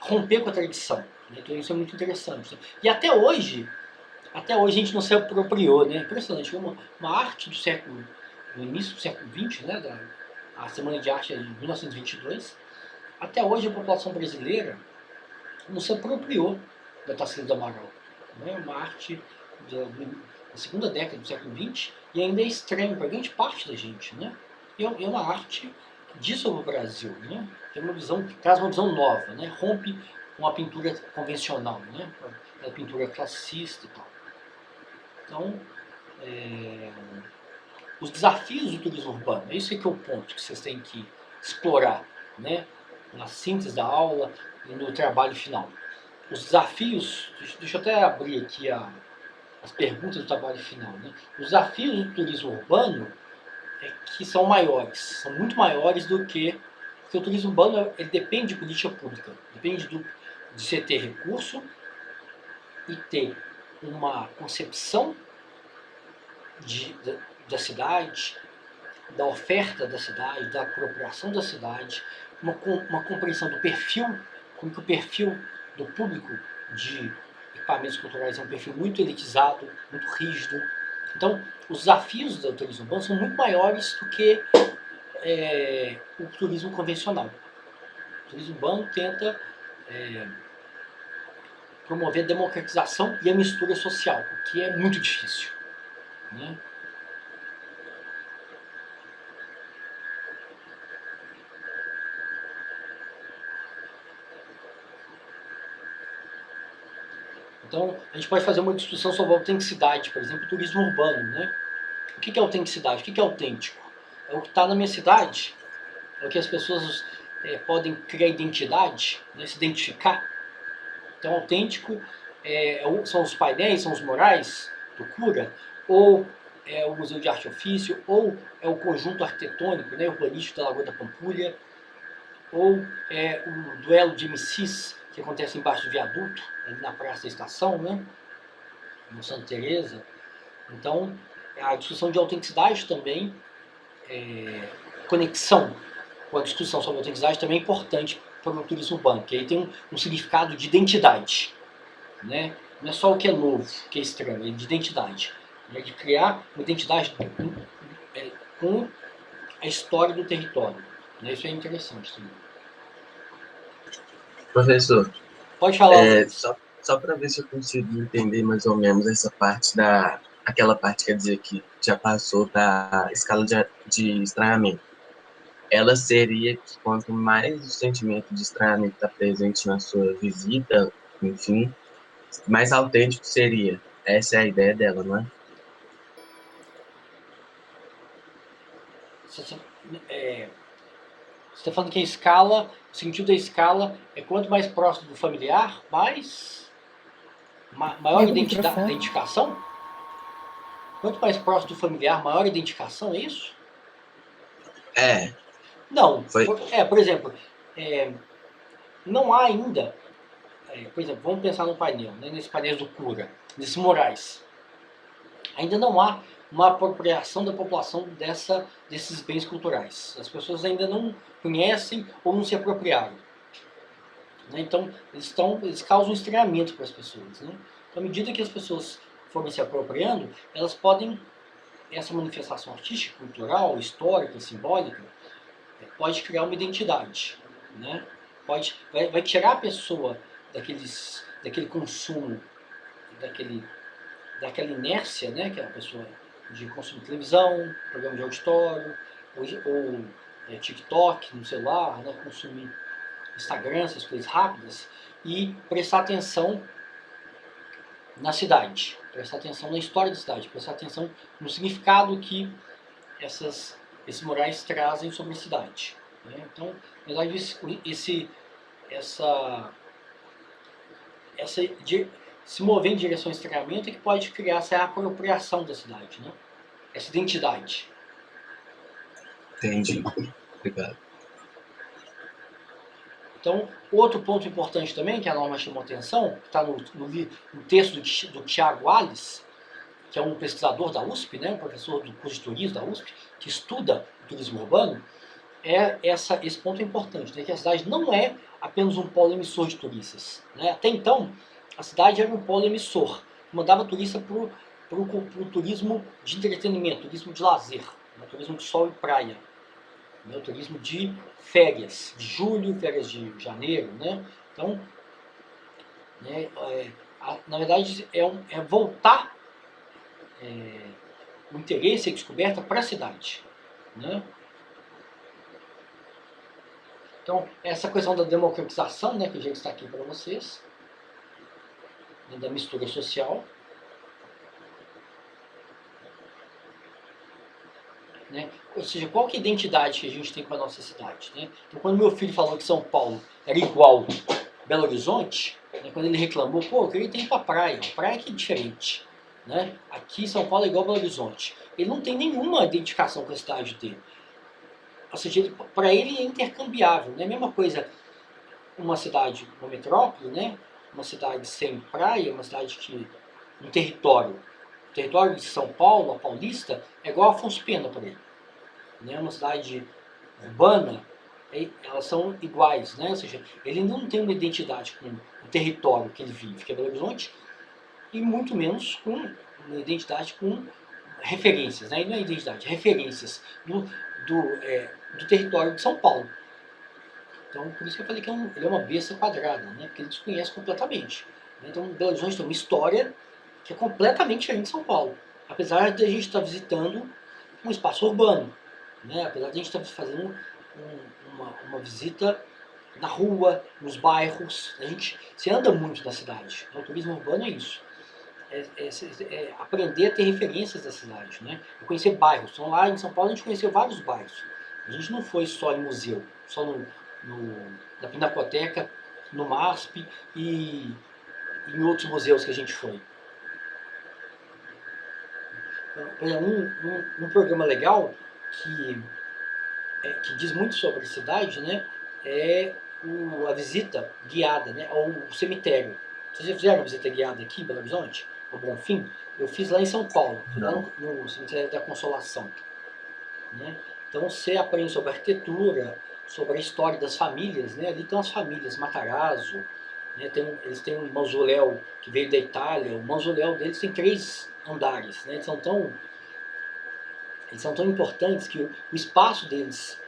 romper com a tradição. Né? Então isso é muito interessante. Né? E até hoje a gente não se apropriou, né? Impressionante, uma arte no início do século XX, né? A Semana de Arte é de 1922, até hoje a população brasileira não se apropriou da Tarsila do Amaral. Né? Uma arte da segunda década do século XX e ainda é estranho para grande parte da gente. Né? E é uma arte que diz sobre o Brasil, né? Tem uma visão, traz uma visão nova, né? Rompe uma pintura convencional, né? A pintura classicista e tal. Então, os desafios do turismo urbano. É isso que é o ponto que vocês têm que explorar, né? Na síntese da aula e no trabalho final. Os desafios, deixa eu até abrir aqui as perguntas do trabalho final, né? Os desafios do turismo urbano é que são maiores, são muito maiores do que... Porque o turismo urbano ele depende de política pública, depende de você ter recurso e ter uma concepção da cidade, da oferta da cidade, da apropriação da cidade, uma compreensão do perfil, como que o perfil do público de equipamentos culturais é um perfil muito elitizado, muito rígido. Então, os desafios do turismo urbano são muito maiores do que o turismo convencional. O turismo urbano tenta promover a democratização e a mistura social, o que é muito difícil, né? Então, a gente pode fazer uma discussão sobre a autenticidade, por exemplo, o turismo urbano, né? O que é autenticidade? O que é autêntico? É o que está na minha cidade? É o que as pessoas podem criar identidade, né? Se identificar? Então, autêntico são os painéis, são os murais do Cura, ou é o Museu de Arte e Ofício, ou é o conjunto arquitetônico, né, urbanístico da Lagoa da Pampulha, ou é o duelo de MCs, que acontece embaixo do viaduto, ali na Praça da Estação, né, no Santa Teresa. Então, a discussão de autenticidade também, conexão com a discussão sobre autenticidade também é importante para o turismo urbano, que aí tem um significado de identidade, né? Não é só o que é novo, o que é estranho, é de identidade. É de criar uma identidade com a história do território. Né? Isso é interessante também. Professor, Pode falar, Luiz. só para ver se eu consigo entender mais ou menos essa parte aquela parte, quer dizer, que já passou da escala de estranhamento. Ela seria que quanto mais o sentimento de estranhamento está presente na sua visita, enfim, mais autêntico seria. Essa é a ideia dela, não é? Você está falando que a escala, o sentido da escala é quanto mais próximo do familiar, maior identificação? Quanto mais próximo do familiar, maior identificação, é isso? Não. Por exemplo, não há ainda... por exemplo, vamos pensar no painel, né, nesse painel do Cura, nesses murais. Ainda não há uma apropriação da população desses bens culturais. As pessoas ainda não conhecem ou não se apropriaram. Né? Então, eles causam estranhamento para as pessoas. Né? Então, à medida que as pessoas forem se apropriando, elas podem... Essa manifestação artística, cultural, histórica, simbólica, pode criar uma identidade. Né? Vai tirar a pessoa daquele consumo, daquela inércia, né, que é a pessoa de consumir televisão, programa de auditório, ou TikTok no celular, né, consumir Instagram, essas coisas rápidas, e prestar atenção na cidade, prestar atenção na história da cidade, prestar atenção no significado que esses murais trazem sobre a cidade. Né? Então, na verdade, se mover em direção ao estranhamento é que pode criar essa apropriação da cidade, né? Essa identidade. Entendi. Obrigado. Então, outro ponto importante também, que a norma chamou atenção, que está no texto do Tiago Alves, que é um pesquisador da USP, né, um professor do curso de turismo da USP, que estuda o turismo urbano, esse ponto é importante, né, que a cidade não é apenas um polo emissor de turistas. Né? Até então, a cidade era um polo emissor, que mandava turista para o turismo de entretenimento, turismo de lazer, né? Turismo de sol e praia, né? O turismo de férias, de julho, férias de janeiro. Né? Então, né, na verdade, é voltar o interesse e a descoberta para a cidade. Né? Então, essa questão da democratização, né, que já está aqui para vocês, né, da mistura social. né? Ou seja, qual que é a identidade que a gente tem com a nossa cidade, né? Então, quando meu filho falou que São Paulo era igual Belo Horizonte, né, quando ele reclamou, pô, eu queria ir para praia que é diferente, né? Aqui São Paulo é igual Belo Horizonte. Ele não tem nenhuma identificação com a cidade dele. Ou seja, para ele é intercambiável, né? A mesma coisa, uma cidade, uma metrópole, né? Uma cidade sem praia, uma cidade que um território. O território de São Paulo, a Paulista, é igual a Afonso Pena para ele. Né? Uma cidade urbana, elas são iguais, né? Ou seja, ele não tem uma identidade com o território que ele vive, que é Belo Horizonte, e muito menos com uma identidade com referências, né? E não é identidade, referências do território de São Paulo. Então, por isso que eu falei que ele é uma besta quadrada, né? Porque ele desconhece completamente. Então, Belo Horizonte tem uma história que é completamente diferente de São Paulo. Apesar de a gente estar visitando um espaço urbano, né? Apesar de a gente estar fazendo uma visita na rua, nos bairros. Você anda muito na cidade. O turismo urbano é isso. É aprender a ter referências da cidade, né? Conhecer bairros. Então, lá em São Paulo a gente conheceu vários bairros. A gente não foi só em museu, só na Pinacoteca, no MASP e em outros museus que a gente foi. Um programa legal que diz muito sobre a cidade, né, é a visita guiada, né, ao cemitério. Vocês já fizeram uma visita guiada aqui em Belo Horizonte, ao Bonfim? Eu fiz lá em São Paulo, lá no cemitério da Consolação. Né? Então você aprende sobre a arquitetura, sobre a história das famílias, né? Ali estão as famílias Matarazzo, né? Eles têm um mausoléu que veio da Itália, o mausoléu deles tem 3 andares, né? Eles são tão importantes que o espaço deles,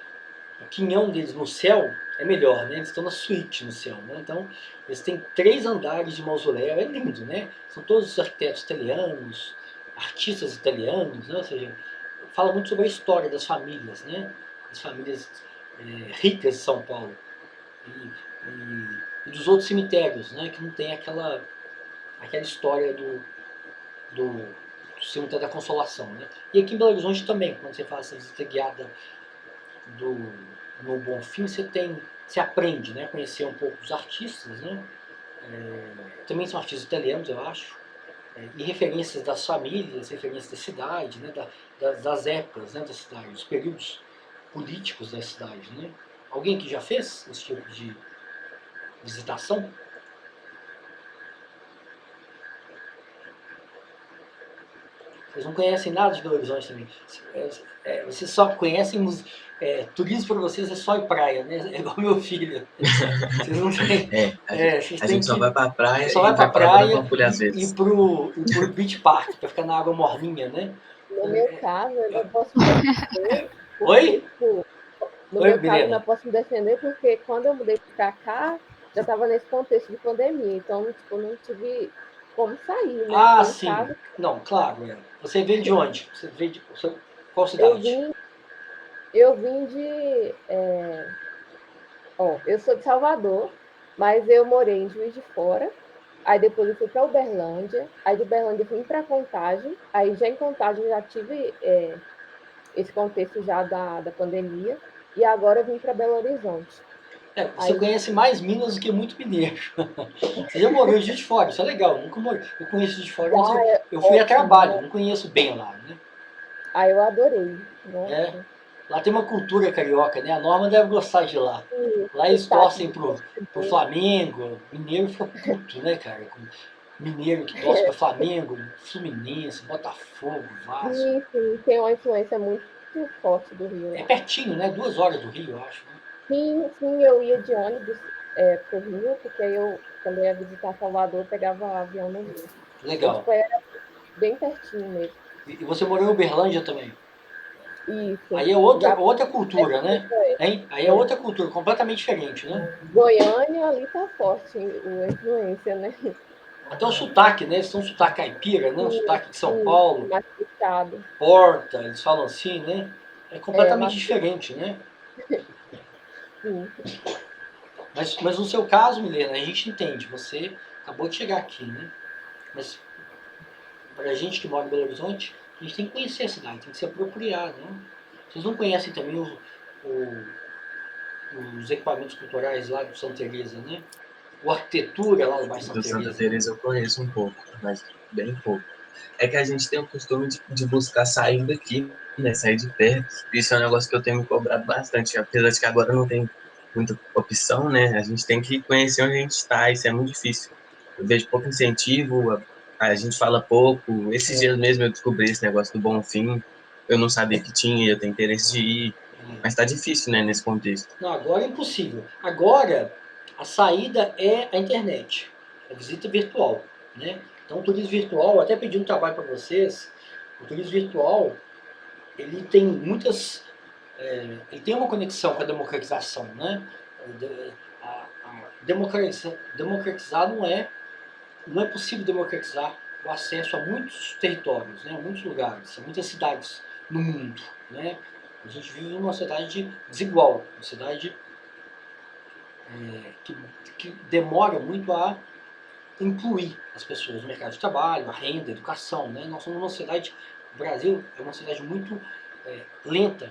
o quinhão deles no céu é melhor, né? Eles estão na suíte no céu, né? Então eles têm 3 andares de mausoléu, é lindo, né? São todos os arquitetos italianos, artistas italianos, né? Ou seja, fala muito sobre a história das famílias, né? As famílias ricas de São Paulo e dos outros cemitérios, né? Que não tem aquela história do cemitério da Consolação, né? E aqui em Belo Horizonte também, quando você faz essa visita guiada no Bonfim, você aprende, né? A conhecer um pouco dos artistas, né? Também são artistas italianos, eu acho. E referências das famílias, referências da cidade, né, das épocas, né, da cidade, dos períodos políticos da cidade. Né? Alguém que já fez esse tipo de visitação? Vocês não conhecem nada de Belo Horizonte também. Vocês só conhecem turismo para vocês é só ir praia, né? É igual meu filho. Vocês não têm. A gente só vai pra praia só vai pra praia às vezes. e pro beach park, para ficar na água morninha, né? No meu caso, eu não posso me defender. Porque, Oi? tipo, no Oi, meu caso, eu Milena. não posso me defender porque quando eu mudei pra cá, já estava nesse contexto de pandemia. Então, tipo, não tive como sair, né? Ah, Fiquei em sim. casa. Não, claro. Você veio de onde? Você veio de qual cidade? Eu vim de. Eu sou de Salvador, mas eu morei em Juiz de Fora. Aí depois eu fui para Uberlândia. Aí de Uberlândia eu fui para Contagem. Aí já em Contagem eu já tive esse contexto já da pandemia. E agora eu vim para Belo Horizonte. Você conhece mais Minas do que muito mineiro. Você já morou em Juiz de Fora, isso é legal. Eu nunca morei. Eu conheço Juiz de Fora, mas eu fui a trabalho, não conheço bem lá, né? Aí eu adorei. Nossa. Lá tem uma cultura carioca, né? A Norma deve gostar de lá. Lá eles torcem pro Flamengo. Mineiro fica puto, né, cara? Mineiro que torce pro Flamengo, Fluminense, Botafogo, Vasco. Sim, tem uma influência muito forte do Rio. É pertinho, né? 2 horas do Rio, eu acho. Né? Sim, eu ia de ônibus pro Rio, porque aí quando eu ia visitar Salvador, eu pegava avião no Rio. Legal. Então, era bem pertinho mesmo. E você morou em Uberlândia também? Isso. Aí é outra cultura, né? Hein? Aí é outra cultura, completamente diferente, né? Goiânia ali tá forte a influência, né? Até o sotaque, né? Eles têm um sotaque caipira, né? Um sotaque de São Paulo. Mais puxado. Porta, eles falam assim, né? É completamente diferente, né? Sim. Mas no seu caso, Milena, a gente entende. Você acabou de chegar aqui, né? Mas pra gente que mora em Belo Horizonte, a gente tem que conhecer a cidade, tem que se apropriar, né? Vocês não conhecem também os equipamentos culturais lá do Santa Teresa, né? O arquitetura lá do bairro Santa Do Santa Teresa. Teresa eu conheço um pouco, mas bem pouco. É que a gente tem o costume de buscar sair daqui, né? Sair de perto. Isso é um negócio que eu tenho me cobrado bastante. Apesar de que agora não tem muita opção, né? A gente tem que conhecer onde a gente está. Isso é muito difícil. Eu vejo pouco incentivo, a gente fala pouco. Esses dias mesmo eu descobri esse negócio do Bonfim. Eu não sabia que tinha, eu tenho interesse de ir. Mas tá difícil, né, nesse contexto. Não, agora é impossível. Agora, a saída é a internet, a visita virtual, né? Então, o turismo virtual, até pedi um trabalho para vocês, o turismo virtual, ele tem muitas... ele tem uma conexão com a democratização, né? Democratizar não é possível democratizar o acesso a muitos territórios, né? A muitos lugares, a muitas cidades no mundo, né? A gente vive numa sociedade desigual, uma sociedade que demora muito a incluir as pessoas no mercado de trabalho, a renda, a educação, né? Nós somos uma sociedade, o Brasil é uma sociedade muito lenta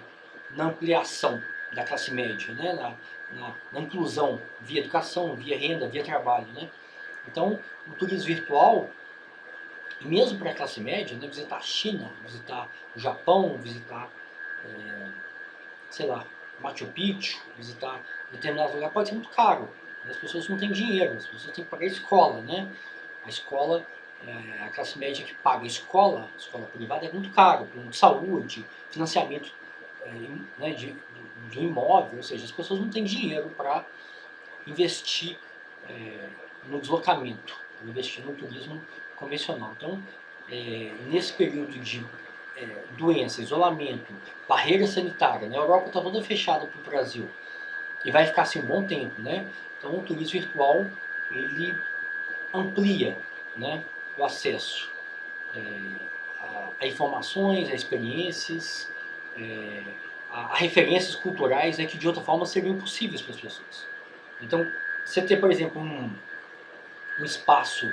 na ampliação da classe média, né? Na inclusão via educação, via renda, via trabalho, né? Então, o turismo virtual, mesmo para a classe média, né? Visitar a China, visitar o Japão, visitar, sei lá, Machu Picchu, visitar determinados lugares, pode ser muito caro. As pessoas não têm dinheiro, as pessoas têm que pagar a escola, né? A escola, a classe média que paga a escola privada é muito caro, com saúde, financiamento né, do imóvel, ou seja, as pessoas não têm dinheiro para investir no deslocamento, para investir no turismo convencional. Então, nesse período de doença, isolamento, barreira sanitária, né? A Europa está toda fechada para o Brasil e vai ficar assim um bom tempo, né? Então, o turismo virtual ele amplia, né, o acesso a informações, a experiências, a referências culturais, né, que de outra forma seriam impossíveis para as pessoas. Então, você ter, por exemplo, um espaço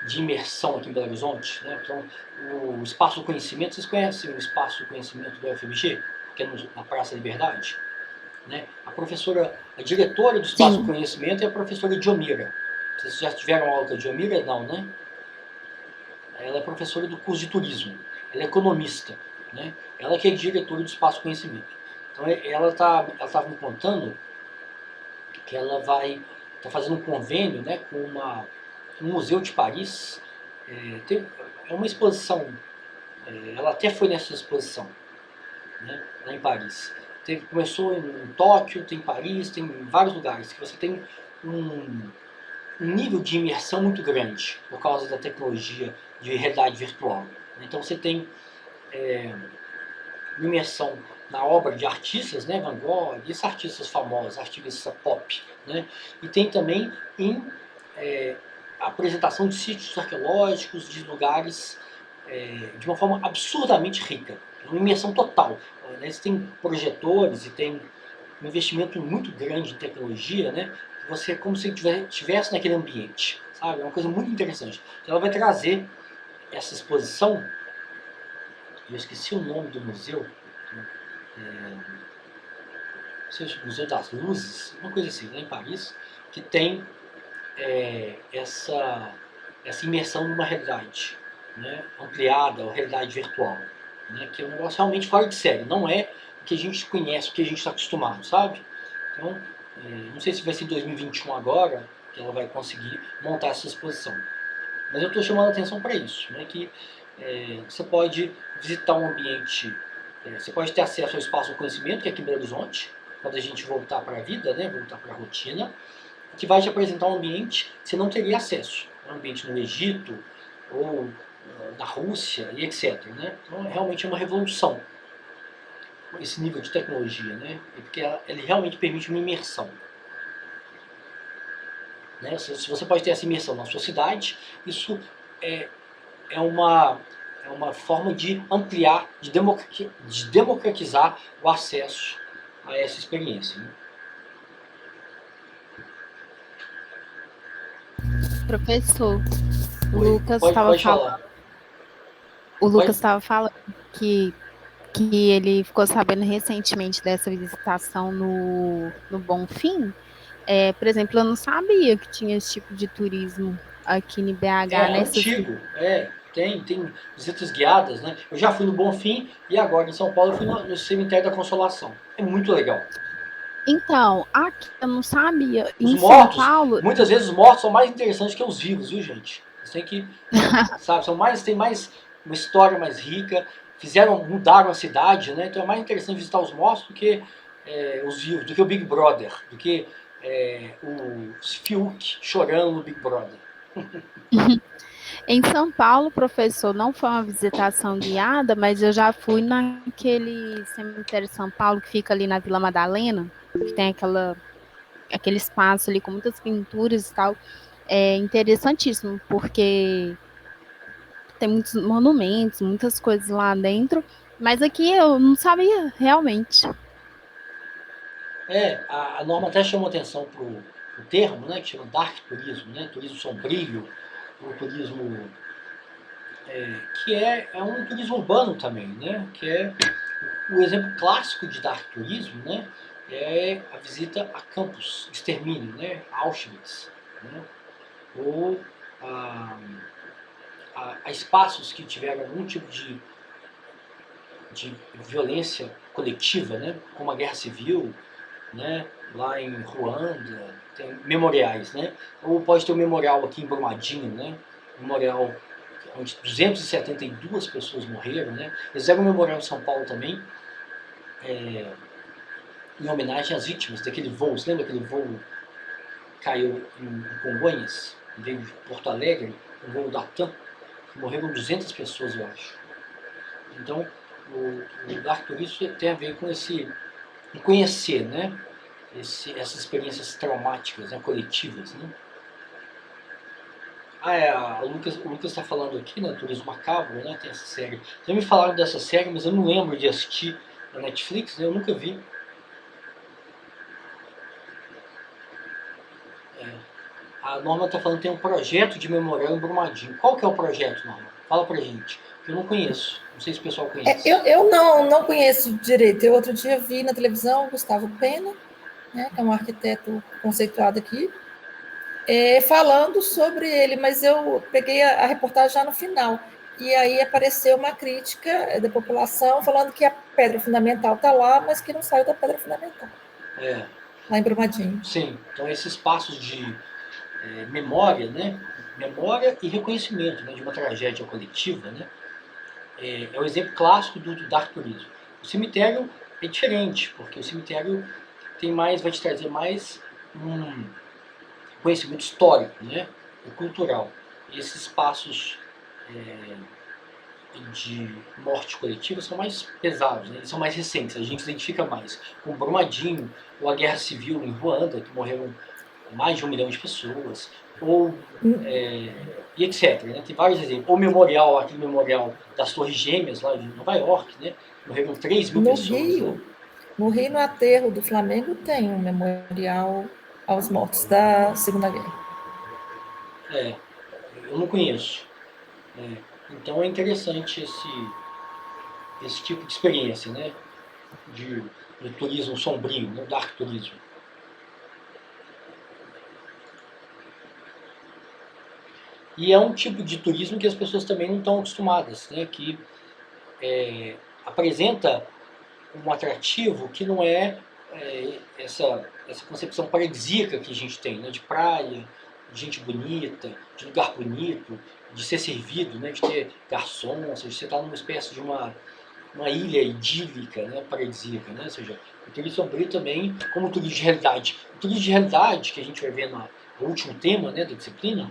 de imersão aqui em Belo Horizonte, né? Então, o Espaço do Conhecimento, vocês conhecem o Espaço do Conhecimento do UFMG, que é na Praça Liberdade? Né? A diretora do Espaço do Conhecimento é a professora Diomira. Vocês já tiveram aula com a Diomira? Não, né? Ela é professora do curso de turismo, ela é economista, né? Ela que é diretora do Espaço do Conhecimento. Então, ela estava me contando que ela está fazendo um convênio, né, com um museu de Paris. É uma exposição, ela até foi nessa exposição, né, lá em Paris. Começou em Tóquio, tem Paris, tem vários lugares que você tem um nível de imersão muito grande por causa da tecnologia de realidade virtual. Então você tem imersão na obra de artistas, né, Van Gogh, esses artistas famosos, artistas pop, né, e tem também apresentação de sítios arqueológicos, de lugares de uma forma absurdamente rica, uma imersão total. Né, você tem projetores e tem um investimento muito grande em tecnologia, né, que você como se estivesse naquele ambiente, sabe? É uma coisa muito interessante. Então, ela vai trazer essa exposição, eu esqueci o nome do museu, Museu das Luzes, uma coisa assim, lá em Paris, que tem essa imersão numa realidade, né, ampliada, ou realidade virtual, né, que é um negócio realmente fora de série, não é o que a gente conhece, o que a gente está acostumado, sabe? Então, não sei se vai ser em 2021 agora que ela vai conseguir montar essa exposição, mas eu estou chamando a atenção para isso, né, que você pode visitar um ambiente, você pode ter acesso ao Espaço do Conhecimento, que é aqui em Belo Horizonte, quando a gente voltar para a vida, né, voltar para a rotina, que vai te apresentar um ambiente que você não teria acesso. Um ambiente no Egito, ou na Rússia, e etc. Né? Então, realmente é uma revolução esse nível de tecnologia, né? Porque ele realmente permite uma imersão. Né? Se você pode ter essa imersão na sua cidade, isso é uma forma de ampliar, de democratizar o acesso a essa experiência. Né? Professor, Oi, o Lucas pode estava falar. falando. O Lucas estava falando que que ele ficou sabendo recentemente dessa visitação no Bonfim. Por exemplo, eu não sabia que tinha esse tipo de turismo aqui em BH, nessas. Antigo, tem visitas guiadas, né? Eu já fui no Bonfim e agora em São Paulo eu fui no Cemitério da Consolação. É muito legal. Então, aqui eu não sabia. Os Em mortos, São Paulo, muitas vezes os mortos são mais interessantes que os vivos, viu, gente? Você tem que, sabe, tem mais uma história mais rica, mudaram a cidade, né? Então é mais interessante visitar os mortos do que os vivos, do que o Big Brother, do que o Fiuk chorando no Big Brother. em São Paulo, professor, não foi uma visitação guiada, mas eu já fui naquele cemitério de São Paulo que fica ali na Vila Madalena, que tem aquele espaço ali com muitas pinturas e tal. É interessantíssimo, porque tem muitos monumentos, muitas coisas lá dentro, mas aqui eu não sabia realmente. A norma até chamou atenção para o termo, né, que chama Dark Turismo, né, turismo sombrio, o turismo que é um turismo urbano também, né, que é o exemplo clássico de Dark Turismo, né, é a visita a campos de extermínio, né, Auschwitz, né, ou a espaços que tiveram algum tipo de violência coletiva, né, como a Guerra Civil, né, lá em Ruanda, tem memoriais, né? Ou pode ter um memorial aqui em Brumadinho, né? Um memorial onde 272 pessoas morreram, né? Eles fizeram um memorial em São Paulo também, em homenagem às vítimas daquele voo. Você lembra aquele voo que caiu em Congonhas, veio de Porto Alegre, um voo da TAM, que morreram 200 pessoas, eu acho. Então, o Dark Turismo tem a ver com em conhecer, né? Essas experiências traumáticas, né? Coletivas, né? O Lucas está falando aqui, né? Turismo Macabro, né? Tem essa série. Já me falaram dessa série, mas eu não lembro de assistir na Netflix, né? Eu nunca vi. A Norma está falando que tem um projeto de memorial em Brumadinho. Qual que é o projeto, Norma? Fala pra gente. Eu não conheço. Não sei se o pessoal conhece. Eu não conheço direito. Eu outro dia vi na televisão o Gustavo Pena, né, que é um arquiteto conceituado aqui, falando sobre ele, mas eu peguei a reportagem já no final. E aí apareceu uma crítica da população falando que a pedra fundamental está lá, mas que não saiu da pedra fundamental. Lá em Brumadinho. Sim, então esses passos de memória, né? Memória e reconhecimento, né, de uma tragédia coletiva, né? É o exemplo clássico do Dark Turismo. O cemitério é diferente, porque o cemitério vai te trazer mais um conhecimento histórico, né, e cultural. E esses espaços de morte coletiva são mais pesados, né? Eles são mais recentes, a gente identifica mais com Brumadinho, ou a Guerra Civil em Ruanda, que morreram mais de 1 milhão de pessoas, ou e etc. Né? Tem vários exemplos. Ou aquele memorial das Torres Gêmeas, lá de Nova York, né? Morreram 3 mil pessoas. No Rio, no aterro do Flamengo, tem um memorial aos mortos da Segunda Guerra. Eu não conheço. Então é interessante esse tipo de experiência, né? De turismo sombrio, né? Dark turismo. E é um tipo de turismo que as pessoas também não estão acostumadas, né? Que apresenta um atrativo que não é essa concepção paradisíaca que a gente tem, né? De praia, de gente bonita, de lugar bonito, de ser servido, né? De ter garçons, de você estar numa espécie de uma ilha idílica, né? Paradisíaca, né? Ou seja, o turismo sombrio também, como o turismo de realidade. O turismo de realidade, que a gente vai ver no último tema, né, da disciplina,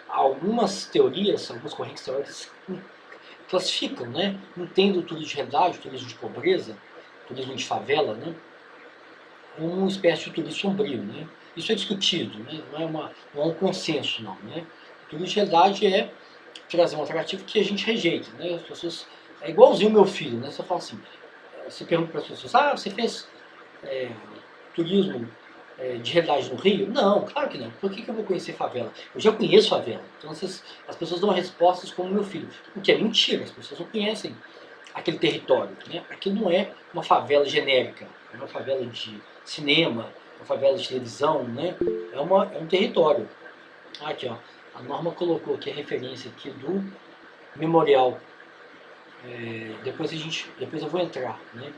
algumas teorias, algumas correntes teóricas classificam, né? Entendem o turismo de realidade, o turismo de pobreza, o turismo de favela, né? Como uma espécie de turismo sombrio, né? Isso é discutido, né? Não é um consenso, não, né? O turismo de realidade é trazer um atrativo que a gente rejeita, né? As pessoas, é igualzinho o meu filho, né? Você fala assim, você pergunta para as pessoas, você fez turismo de realidade no Rio? Não, claro que não. Por que eu vou conhecer favela? Eu já conheço favela. Então as pessoas dão respostas como meu filho. O que é mentira, as pessoas não conhecem aquele território, né? Aquilo não é uma favela genérica, é uma favela de cinema, uma favela de televisão, né? É um território. Aqui, ó, a Norma colocou aqui a referência aqui do memorial. Depois eu vou entrar, né?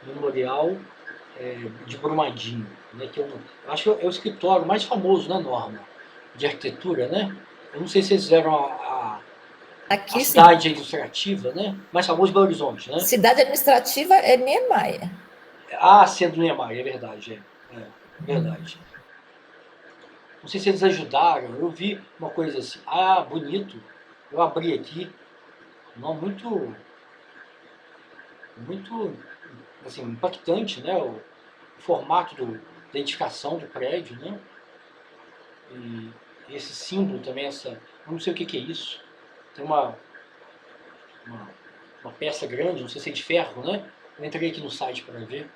Memorial de Brumadinho, né? Que eu acho que é o escritório mais famoso, né, Norma, de arquitetura, né? Eu não sei se eles fizeram a Aqui, cidade ilustrativa, né? Mais famoso de Belo Horizonte, né? Cidade administrativa é Niemeyer. Ah, sendo Niemeyer, é verdade, verdade. Não sei se eles ajudaram, eu vi uma coisa assim, bonito, eu abri aqui, não, muito, assim, impactante, né, o formato da edificação do prédio, né, e esse símbolo também, eu não sei o que é isso, tem uma peça grande, não sei se é de ferro, né, eu entrei aqui no site para ver.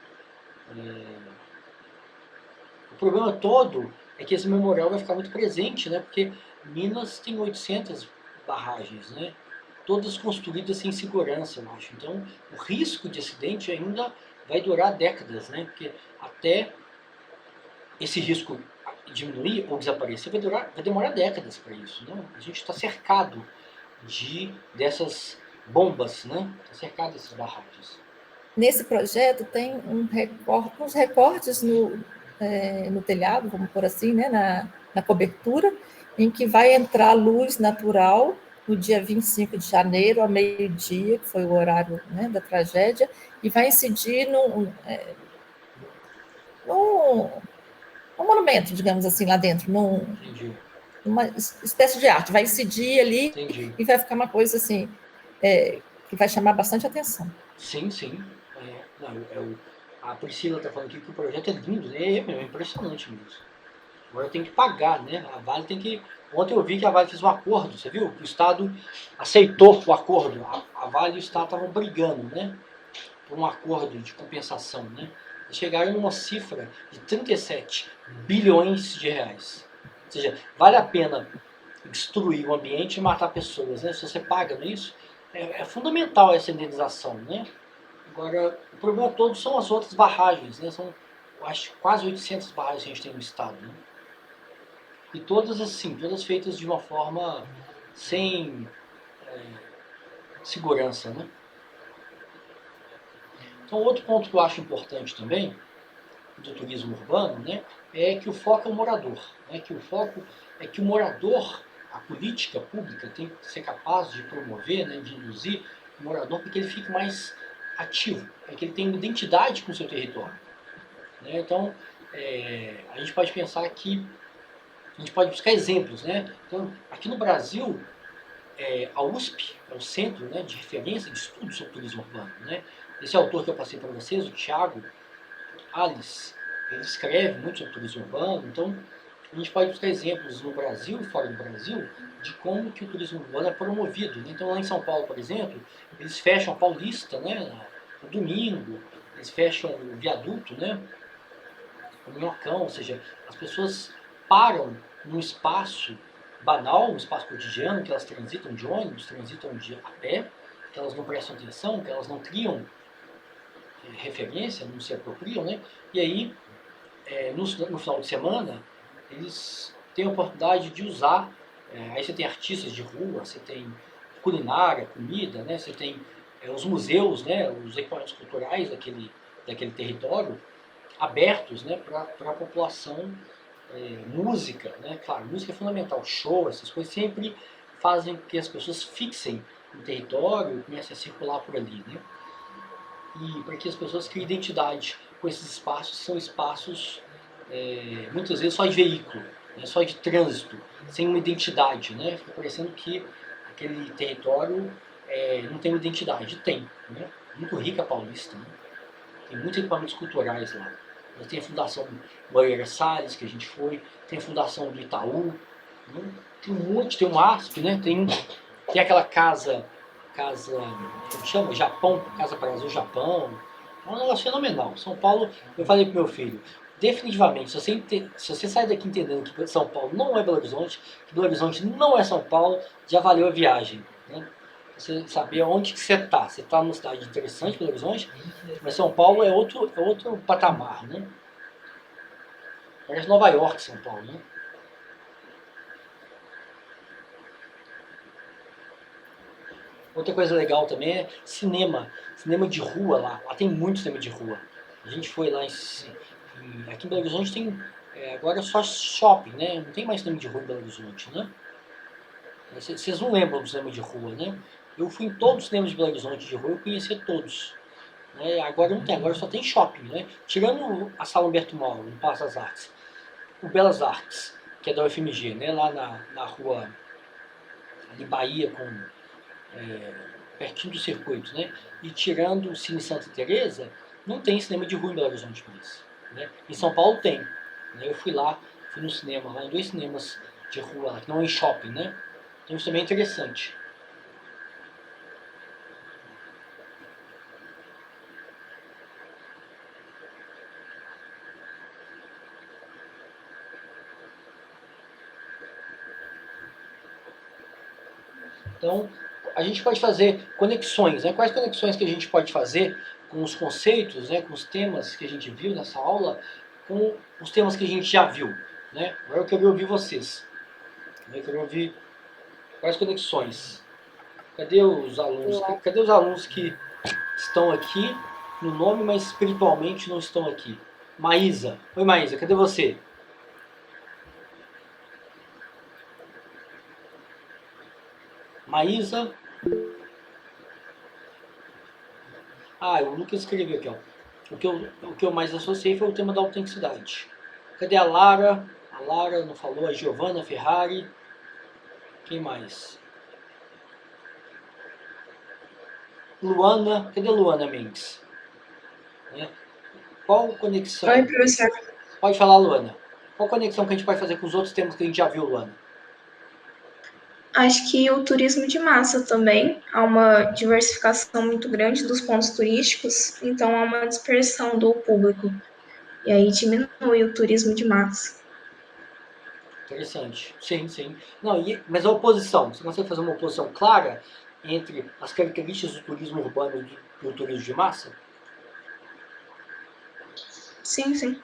O problema todo é que esse memorial vai ficar muito presente, né? Porque Minas tem 800 barragens, né? Todas construídas sem segurança, eu acho. Então, o risco de acidente ainda vai durar décadas, né? Porque até esse risco diminuir ou desaparecer vai demorar décadas para isso, né? A gente está cercado dessas bombas, né? Está cercado dessas barragens. Nesse projeto tem uns recortes no telhado, vamos por assim, né, na cobertura, em que vai entrar luz natural no dia 25 de janeiro, ao meio-dia, que foi o horário, né, da tragédia, e vai incidir num monumento, digamos assim, lá dentro, numa espécie de arte. Vai incidir ali. Entendi. E vai ficar uma coisa assim, que vai chamar bastante atenção. Sim. A Priscila está falando aqui que o projeto é lindo, né? É impressionante mesmo. Agora tem que pagar, né? A Vale tem que... Ontem eu vi que a Vale fez um acordo, você viu? O Estado aceitou o acordo. A Vale e o Estado estavam brigando, né? Por um acordo de compensação, né? E chegaram numa cifra de 37 bilhões de reais. Ou seja, vale a pena destruir o ambiente e matar pessoas, né? Se você paga nisso, é fundamental essa indenização, né? Agora, o problema todo são as outras barragens, né? São, eu acho, quase 800 barragens que a gente tem no estado, né? E todas assim, todas feitas de uma forma sem segurança, né? Então, outro ponto que eu acho importante também do turismo urbano, né, é que o foco é o morador, né? Que o foco é que o morador, a política pública tem que ser capaz de promover, né, de induzir o morador para que ele fique mais ativo, para que ele tenha uma identidade com o seu território, né? Então, a gente pode pensar que a gente pode buscar exemplos, né? Então, aqui no Brasil, a USP é o centro, né, de referência de estudo sobre turismo urbano, né? Esse autor que eu passei para vocês, o Thiago Alice, ele escreve muito sobre turismo urbano. Então, a gente pode buscar exemplos no Brasil e fora do Brasil de como que o turismo urbano é promovido, né? Então, lá em São Paulo, por exemplo, eles fecham a Paulista, né, no domingo, eles fecham o viaduto, né, o Minhocão, ou seja, as pessoas param num espaço banal, um espaço cotidiano, que elas transitam de ônibus, transitam a pé, que elas não prestam atenção, que elas não criam referência, não se apropriam, né? E aí, no final de semana, eles têm a oportunidade de usar, aí você tem artistas de rua, você tem culinária, comida, né? Você tem os museus, né? Os equipamentos culturais daquele território abertos, né? Para a população. Música, né? Claro, música é fundamental, show, essas coisas sempre fazem com que as pessoas fixem no território e comecem a circular por ali, né? E para que as pessoas criem identidade com esses espaços, são espaços muitas vezes só de veículo, né? Só de trânsito, sem uma identidade, né? Fica parecendo que aquele território não tem uma identidade. Tem, né? Muito rica a Paulista, né? Tem muitos equipamentos culturais lá. Tem a Fundação Moreira Salles, que a gente foi, tem a Fundação do Itaú, né? Tem um monte, tem um ASP, né? Tem aquela casa, como chama? Japão, Casa Brasil Japão. É um negócio fenomenal. São Paulo, eu falei pro meu filho, definitivamente, se você sair daqui entendendo que São Paulo não é Belo Horizonte, que Belo Horizonte não é São Paulo, já valeu a viagem, né? Você saber onde que você está. Você está numa cidade interessante, Belo Horizonte, mas São Paulo é outro patamar, né? Parece Nova York, São Paulo, né? Outra coisa legal também é cinema. Cinema de rua lá. Lá tem muito cinema de rua. A gente foi lá aqui em Belo Horizonte tem agora só shopping, né? Não tem mais cinema de rua em Belo Horizonte, né? Vocês não lembram do cinema de rua, né? Eu fui em todos os cinemas de Belo Horizonte de rua, eu conhecia todos. Né? Agora não tem, agora só tem shopping, né? Tirando a Sala Humberto Mauro, no Palácio das Artes. O Belas Artes, que é da UFMG, né? Lá na rua de Bahia, pertinho do circuito, né? E tirando o Cine Santa Teresa, não tem cinema de rua em Belo Horizonte mais. Né? Em São Paulo tem. Né? Eu fui lá, fui no cinema, lá em 2 cinemas de rua, lá, que não é em shopping, né? Então isso também é interessante. Então, a gente pode fazer conexões, né? Quais conexões que a gente pode fazer com os conceitos, né? Com os temas que a gente viu nessa aula, com os temas que a gente já viu, né? Agora eu quero ouvir vocês. Eu quero ouvir quais conexões. Cadê os alunos? Cadê os alunos que estão aqui no nome, mas espiritualmente não estão aqui? Maísa. Oi, Maísa, cadê você? Maísa. Ah, o Lucas escreveu aqui, ó. O que eu mais associei foi o tema da autenticidade. Cadê a Lara? A Lara não falou. A Giovanna Ferrari. Quem mais? Luana. Cadê a Luana Mendes? Né? Qual conexão? Oi, professor. Pode falar, Luana. Qual conexão que a gente pode fazer com os outros temas que a gente já viu, Luana? Acho que o turismo de massa também, há uma diversificação muito grande dos pontos turísticos, então há uma dispersão do público. E aí diminui o turismo de massa. Interessante. Sim, sim. Não, mas a oposição, você consegue fazer uma oposição clara entre as características do turismo urbano e do turismo de massa? Sim, sim.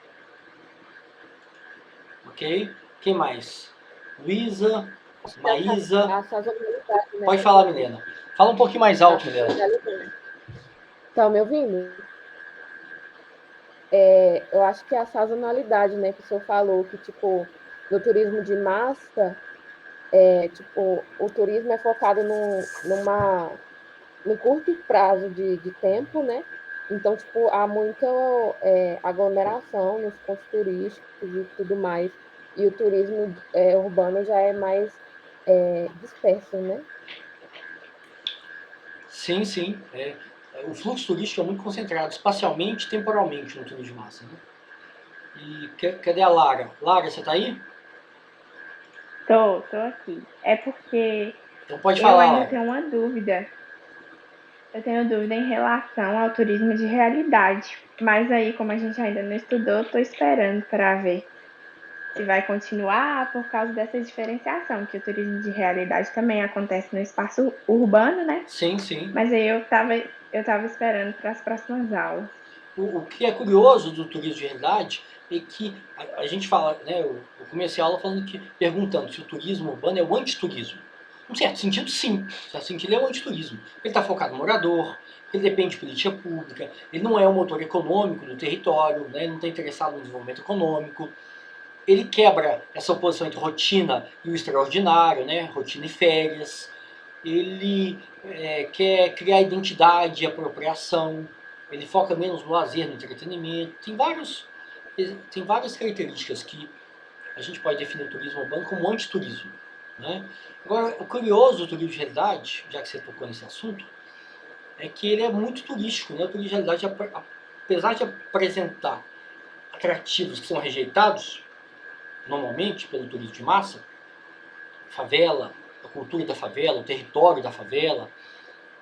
Ok. Quem mais? Luísa, Maísa. A sazonalidade, né? Pode falar, Milena. Fala um pouquinho mais alto, Milena. Estão me ouvindo? Eu acho que é a sazonalidade, né, que o senhor falou, que, tipo, no turismo de massa, tipo, o turismo é focado num curto prazo de tempo, né? Então, tipo, há muita aglomeração nos pontos turísticos e tudo mais. E o turismo urbano já é mais disperso, né? Sim, sim. O fluxo turístico é muito concentrado, espacialmente e temporalmente no turismo de massa. Né? E cadê a Lara? Lara, você está aí? Tô aqui. É porque Então pode eu falar. ainda Lara. tenho uma dúvida. Eu tenho dúvida em relação ao turismo de realidade. Mas aí, como a gente ainda não estudou, tô esperando para ver se vai continuar por causa dessa diferenciação, que o turismo de realidade também acontece no espaço urbano, né? Sim, sim. Mas aí eu tava esperando para as próximas aulas. O que é curioso do turismo de realidade é que a gente fala, né, eu comecei a aula perguntando se o turismo urbano é o antiturismo. Em certo sentido, sim. Em certo sentido, ele é o antiturismo. Ele está focado no morador, ele depende de política pública, ele não é o motor econômico do território, né, ele não está interessado no desenvolvimento econômico. Ele quebra essa oposição entre rotina e o extraordinário, né, rotina e férias. Ele quer criar identidade e apropriação. Ele foca menos no lazer, no entretenimento. Tem várias características que a gente pode definir o turismo urbano como antiturismo. Né? Agora, o curioso do turismo de realidade, já que você tocou nesse assunto, é que ele é muito turístico. Né? O turismo de realidade, apesar de apresentar atrativos que são rejeitados, normalmente, pelo turismo de massa, favela, a cultura da favela, o território da favela,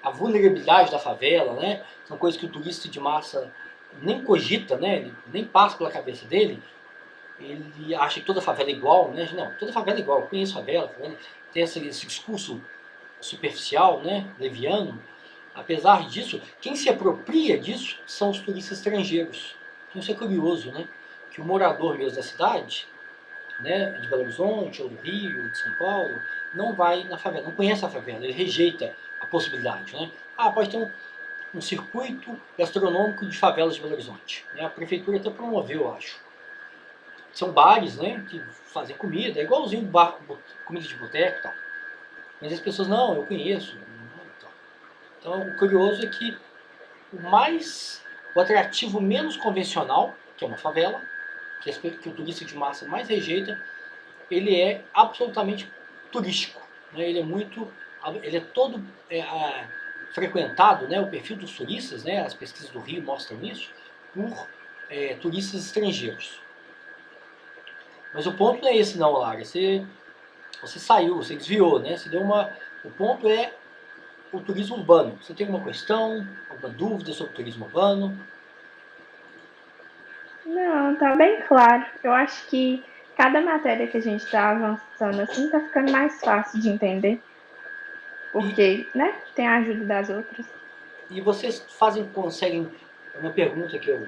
a vulnerabilidade da favela, né? São coisas que o turista de massa nem cogita, né? Ele nem passa pela cabeça dele. Ele acha que toda favela é igual, né? Não, toda favela é igual. Eu conheço favela tem esse discurso superficial, né, leviano. Apesar disso, quem se apropria disso são os turistas estrangeiros. Então isso é curioso, né? Que o morador mesmo da cidade, né, de Belo Horizonte, ou do Rio, de São Paulo, não vai na favela, não conhece a favela, ele rejeita a possibilidade, né? Ah, pode ter um circuito gastronômico de favelas de Belo Horizonte, né? A prefeitura até promoveu, eu acho. São bares, né, que fazem comida, é igualzinho bar, comida de boteco e tal. Mas as pessoas, não, eu conheço. Então, o curioso é que o atrativo menos convencional, que é uma favela, que o turista de massa mais rejeita, ele é absolutamente turístico, né? Ele é todo frequentado, né? O perfil dos turistas, né? As pesquisas do Rio mostram isso, por turistas estrangeiros. Mas o ponto não é esse não, Lara. Você saiu, você desviou, né? O ponto é o turismo urbano. Você tem alguma questão, alguma dúvida sobre o turismo urbano? Não, tá bem claro. Eu acho que cada matéria que a gente tá avançando assim tá ficando mais fácil de entender. Porque, né, tem a ajuda das outras. E vocês conseguem, uma pergunta que eu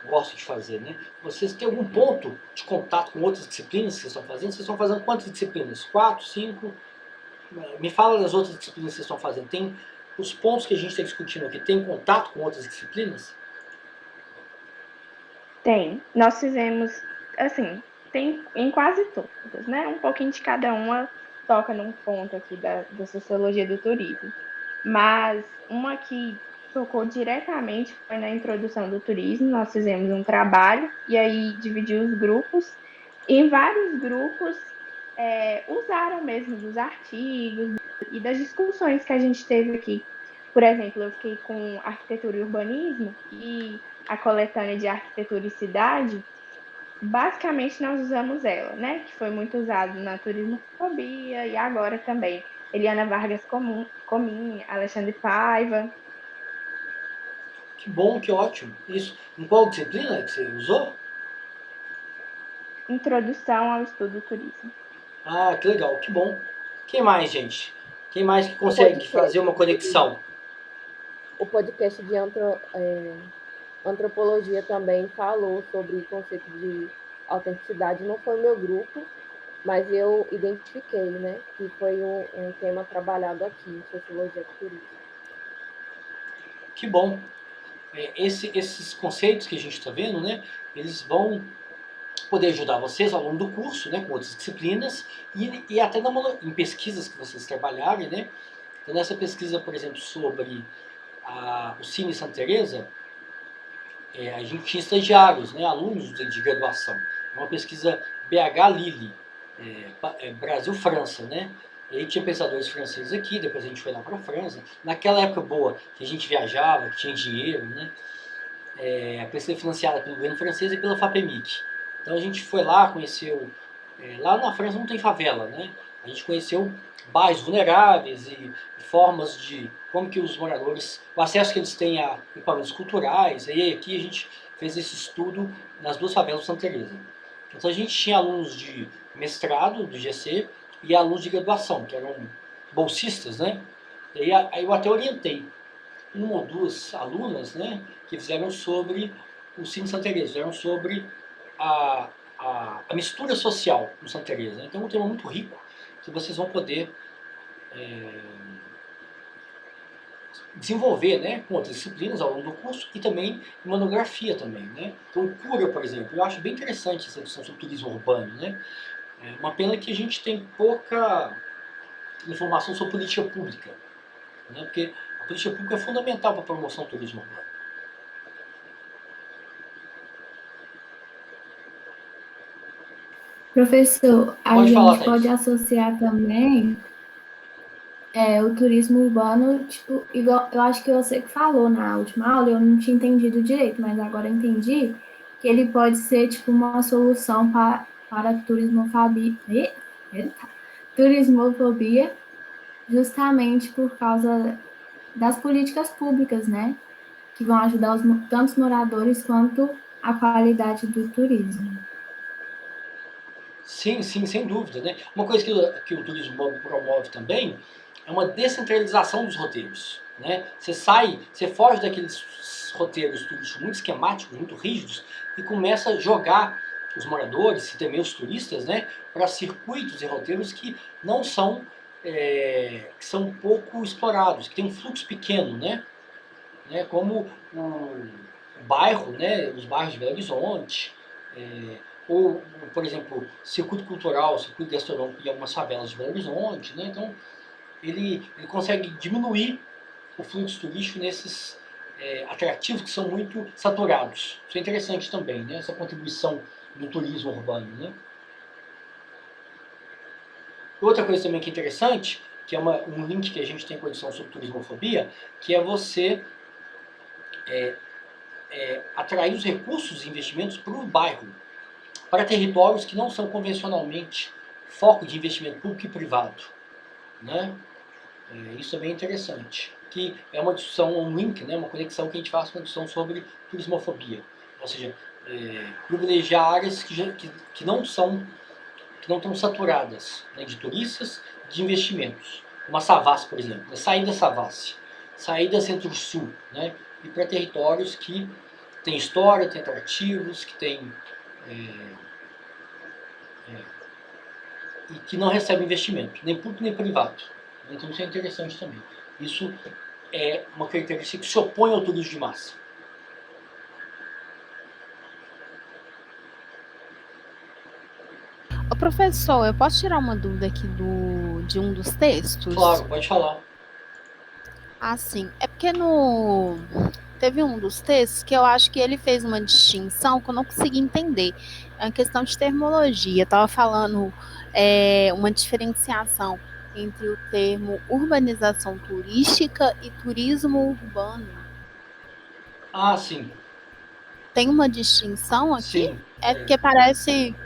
gosto de fazer, né? Vocês têm algum ponto de contato com outras disciplinas que vocês estão fazendo? Vocês estão fazendo quantas disciplinas? 4, 5? Me fala das outras disciplinas que vocês estão fazendo. Tem os pontos que a gente está discutindo aqui, tem contato com outras disciplinas? Tem. Nós fizemos, assim, tem em quase todas, né? Um pouquinho de cada uma toca num ponto aqui da sociologia do turismo. Mas uma que tocou diretamente foi na introdução do turismo. Nós fizemos um trabalho e aí dividiu os grupos. E vários grupos usaram mesmo dos artigos e das discussões que a gente teve aqui. Por exemplo, eu fiquei com arquitetura e urbanismo e a coletânea de arquitetura e cidade. Basicamente, nós usamos ela, né? Que foi muito usado na turismofobia e agora também. Eliana Vargas Comim, Alexandre Paiva. Que bom, que ótimo. Isso. Em qual disciplina que você usou? Introdução ao estudo do turismo. Ah, que legal, que bom. Quem mais, gente? Quem mais que consegue fazer uma conexão? O podcast de antropologia também falou sobre o conceito de autenticidade. Não foi o meu grupo, mas eu identifiquei, né? Que foi um tema trabalhado aqui em sociologia do turismo. Que bom. Esses conceitos que a gente está vendo, né? Eles vão poder ajudar vocês ao longo do curso, né? Com outras disciplinas e até em pesquisas que vocês trabalharem, né? Então, nessa pesquisa, por exemplo, sobre o Cine Santa Teresa, a gente tinha estagiários, né, alunos de graduação. É uma pesquisa BH-Lille, Brasil-França, né? E aí tinha pensadores franceses aqui, depois a gente foi lá para a França. Naquela época boa, que a gente viajava, que tinha dinheiro, né? A pesquisa financiada pelo governo francês e pela FAPEMIC. Então a gente foi lá, conheceu... lá na França não tem favela, né? A gente conheceu bairros vulneráveis e formas de como que os moradores, o acesso que eles têm a equipamentos culturais. E aqui a gente fez esse estudo nas duas favelas de Santa Teresa. Então a gente tinha alunos de mestrado do GC e alunos de graduação, que eram bolsistas, né? E aí eu até orientei uma ou duas alunas, né, que fizeram sobre o Cine Santa Teresa, fizeram sobre a mistura social no Santa Teresa. Então é um tema muito rico que vocês vão poder desenvolver, né, com outras disciplinas ao longo do curso e também em monografia também, né. Então o Cura, por exemplo, eu acho bem interessante essa discussão sobre turismo urbano, né. É uma pena que a gente tem pouca informação sobre política pública, né, porque a política pública é fundamental para a promoção do turismo urbano. Professor, a Pode falar, gente pode Thaís. associar também o turismo urbano, tipo, igual, eu acho que você que falou na última aula, eu não tinha entendido direito, mas agora eu entendi que ele pode ser tipo uma solução para a turismofobia, justamente por causa das políticas públicas, né? Que vão ajudar tanto os moradores quanto a qualidade do turismo. Sim, sim, sem dúvida, né? Uma coisa que o turismo urbano promove também é uma descentralização dos roteiros, né? Você foge daqueles roteiros turísticos muito esquemáticos, muito rígidos, e começa a jogar os moradores e também os turistas, né, para circuitos e roteiros que não são, que são pouco explorados, que tem um fluxo pequeno, né? Como o bairro, né, os bairros de Belo Horizonte, ou, por exemplo, circuito cultural, circuito gastronômico em algumas favelas de Belo Horizonte, né? Então, ele consegue diminuir o fluxo turístico nesses atrativos que são muito saturados. Isso é interessante também, né? Essa contribuição do turismo urbano, né? Outra coisa também que é interessante, que é um link que a gente tem com a edição sobre turismofobia, que é você atrair os recursos e investimentos para o bairro, para territórios que não são convencionalmente foco de investimento público e privado, né? Isso é bem interessante, que é uma discussão, um link, né, uma conexão que a gente faz com a discussão sobre turismofobia, ou seja, privilegiar áreas que não estão saturadas, né, de turistas, de investimentos. Uma Savassi, por exemplo, né, sair da Savassi, sair da Centro-Sul, né, e para territórios que têm história, têm atrativos, que têm e que não recebem investimento, nem público nem privado. Então isso é interessante também. Isso é uma característica que se opõe ao turismo de massa. Ô, professor, eu posso tirar uma dúvida aqui de um dos textos? Claro, pode falar. Ah, sim. É porque teve um dos textos que eu acho que ele fez uma distinção que eu não consegui entender. É uma questão de terminologia. Estava falando uma diferenciação entre o termo urbanização turística e turismo urbano. Ah, sim. Tem uma distinção aqui? Sim. Porque parece...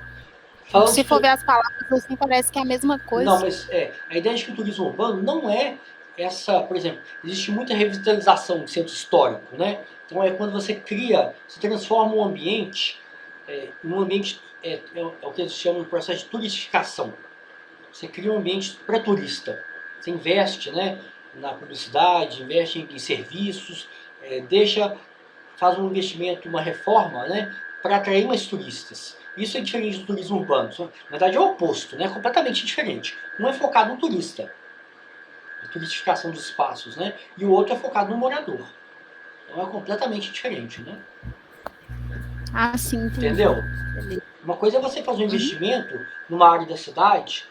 Falando se for ver as palavras assim, parece que é a mesma coisa. Não, mas a ideia de que o turismo urbano não é essa, por exemplo, existe muita revitalização do centro histórico, né? Então é quando você transforma um ambiente, um ambiente, é o que eles chamam de processo de turistificação. Você cria um ambiente para turista. Você investe, né, na publicidade, investe em serviços, faz um investimento, uma reforma, né, para atrair mais turistas. Isso é diferente do turismo urbano. Na verdade é o oposto, né? Completamente diferente. Um é focado no turista, a turistificação dos espaços, né? E o outro é focado no morador. Então é completamente diferente, né? Ah, sim. Entendi. Entendeu? Beleza. Uma coisa é você fazer um investimento numa área da cidade,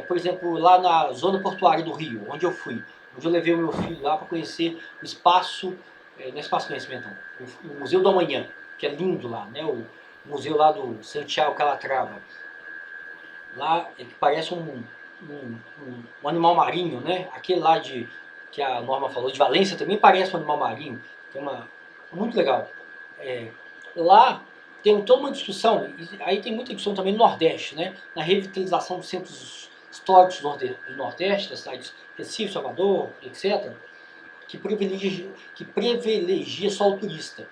por exemplo, lá na zona portuária do Rio, onde eu fui. Onde eu levei o meu filho lá para conhecer o espaço, não é espaço de conhecimento, não, o Museu do Amanhã, que é lindo lá, né? O museu lá do Santiago Calatrava. Lá, que parece um animal marinho, né? Aquele lá que a Norma falou, de Valência, também parece um animal marinho. Muito legal. Lá tem toda uma discussão, aí tem muita discussão também no Nordeste, né? Na revitalização dos centros históricos do Nordeste, das cidades de Recife, Salvador, etc., que privilegia só o turista.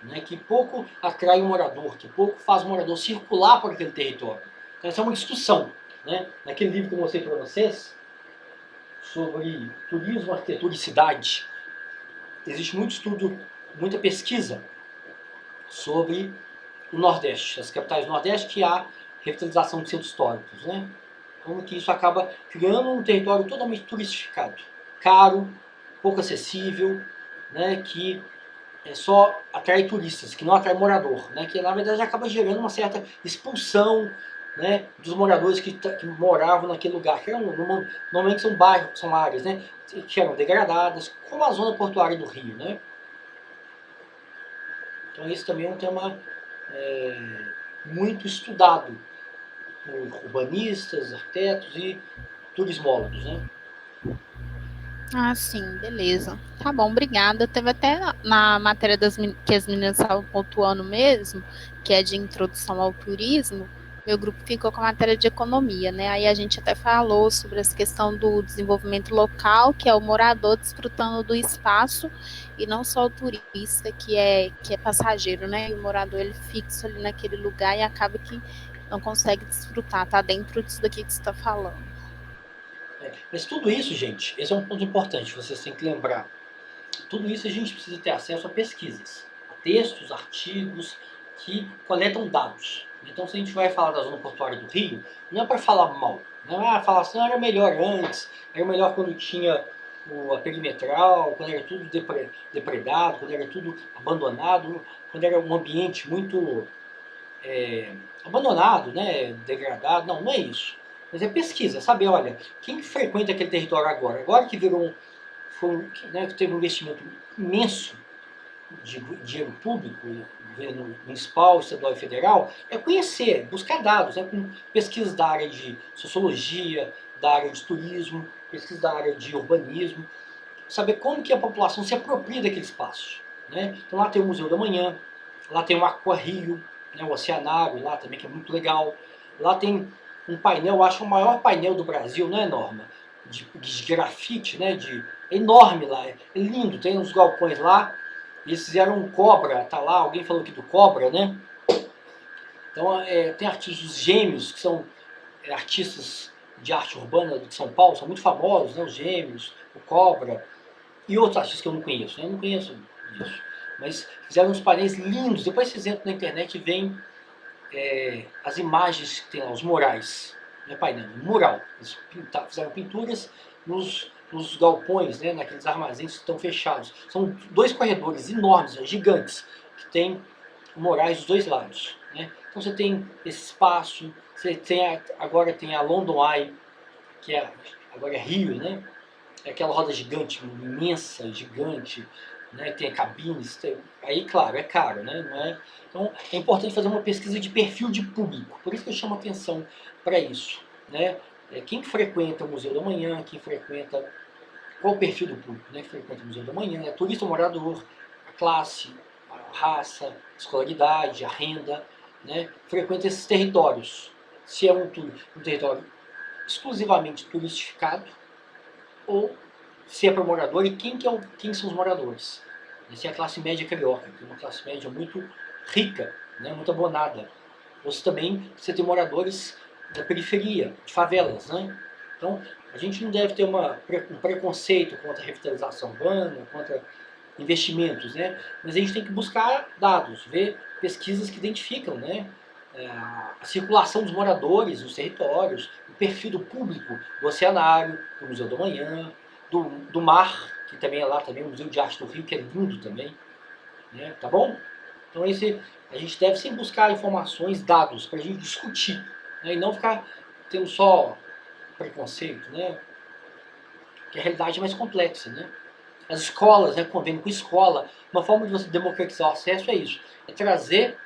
Né, que pouco atrai o morador, que pouco faz o morador circular por aquele território. Então essa é uma discussão. Né? Naquele livro que eu mostrei para vocês, sobre turismo, arquitetura e cidade, existe muito estudo, muita pesquisa sobre o Nordeste, as capitais do Nordeste, que há revitalização de centros históricos. Né? Como que isso acaba criando um território totalmente turistificado, caro, pouco acessível, né, que só atrai turistas, que não atrai morador, né? Que na verdade acaba gerando uma certa expulsão, né, dos moradores que moravam naquele lugar, que normalmente são bairros, são áreas, né, que eram degradadas, como a zona portuária do Rio. Né? Então isso também é um tema muito estudado por urbanistas, arquitetos e turismólogos. Né? Ah, sim, beleza. Tá bom, obrigada. Teve até na matéria que as meninas estavam pontuando mesmo, que é de introdução ao turismo, meu grupo ficou com a matéria de economia, né? Aí a gente até falou sobre essa questão do desenvolvimento local, que é o morador desfrutando do espaço, e não só o turista, que é passageiro, né? E o morador, ele fixo ali naquele lugar e acaba que não consegue desfrutar, tá dentro disso daqui que você está falando. Mas tudo isso, gente, esse é um ponto importante, vocês têm que lembrar. Tudo isso a gente precisa ter acesso a pesquisas, a textos, artigos que coletam dados. Então, se a gente vai falar da zona portuária do Rio, não é para falar mal. Não é falar assim, era melhor antes, era melhor quando tinha a perimetral, quando era tudo depredado, quando era tudo abandonado, quando era um ambiente muito abandonado, né, degradado. Não, não é isso. Mas é pesquisa, saber, olha, quem que frequenta aquele território agora? Agora que virou que teve um investimento imenso de dinheiro público, governo municipal, estadual e federal, é conhecer, buscar dados, com pesquisas da área de sociologia, da área de turismo, pesquisa da área de urbanismo, saber como que a população se apropria daquele espaço. Né? Então lá tem o Museu da Manhã, lá tem o Aqua Rio, né, o Oceanário lá também, que é muito legal. Lá tem um painel, eu acho o maior painel do Brasil, não é, Norma? De grafite, né? É enorme lá, é lindo, tem uns galpões lá. Eles fizeram um cobra, tá lá, alguém falou aqui do cobra, né? Então, tem artistas gêmeos, que são artistas de arte urbana de São Paulo, são muito famosos, né? Os gêmeos, o cobra, e outros artistas que eu não conheço, né? Eu não conheço isso. Mas fizeram uns painéis lindos, depois vocês entram na internet e veem as imagens que tem lá, os murais, não é painel, é mural. Eles fizeram pinturas nos galpões, né, naqueles armazéns que estão fechados. São 2 corredores enormes, gigantes, que tem murais dos 2 lados. Né? Então você tem esse espaço, você tem agora tem a London Eye, que agora é Rio, né? É aquela roda gigante, imensa, gigante, né? Tem cabines, aí claro, é caro, né? Não é? Então é importante fazer uma pesquisa de perfil de público, por isso que eu chamo atenção para isso. Né? Quem frequenta o Museu da Manhã, quem frequenta, qual o perfil do público, né? Que frequenta o Museu da Manhã, é turista ou morador, a classe, a raça, a escolaridade, a renda, né? Frequenta esses territórios. Se é um território exclusivamente turistificado, ou se é para morador, e quem são os moradores. Se é a classe média carioca, que é uma classe média muito rica, né? Muito abonada. Ou se também você tem moradores da periferia, de favelas, né? Então, a gente não deve ter um preconceito contra a revitalização urbana, contra investimentos, né? Mas a gente tem que buscar dados, ver pesquisas que identificam, né? A circulação dos moradores nos territórios, o perfil do público do Oceanário, do Museu da Manhã, do Mar, que também é lá também, o Museu de Arte do Rio, que é lindo também, né? Tá bom? Então a gente deve sempre buscar informações, dados, para a gente discutir, né? E não ficar tendo só preconceito, né? Porque a realidade é mais complexa, né? As escolas, né, convênio com escola, uma forma de você democratizar o acesso é isso, é trazer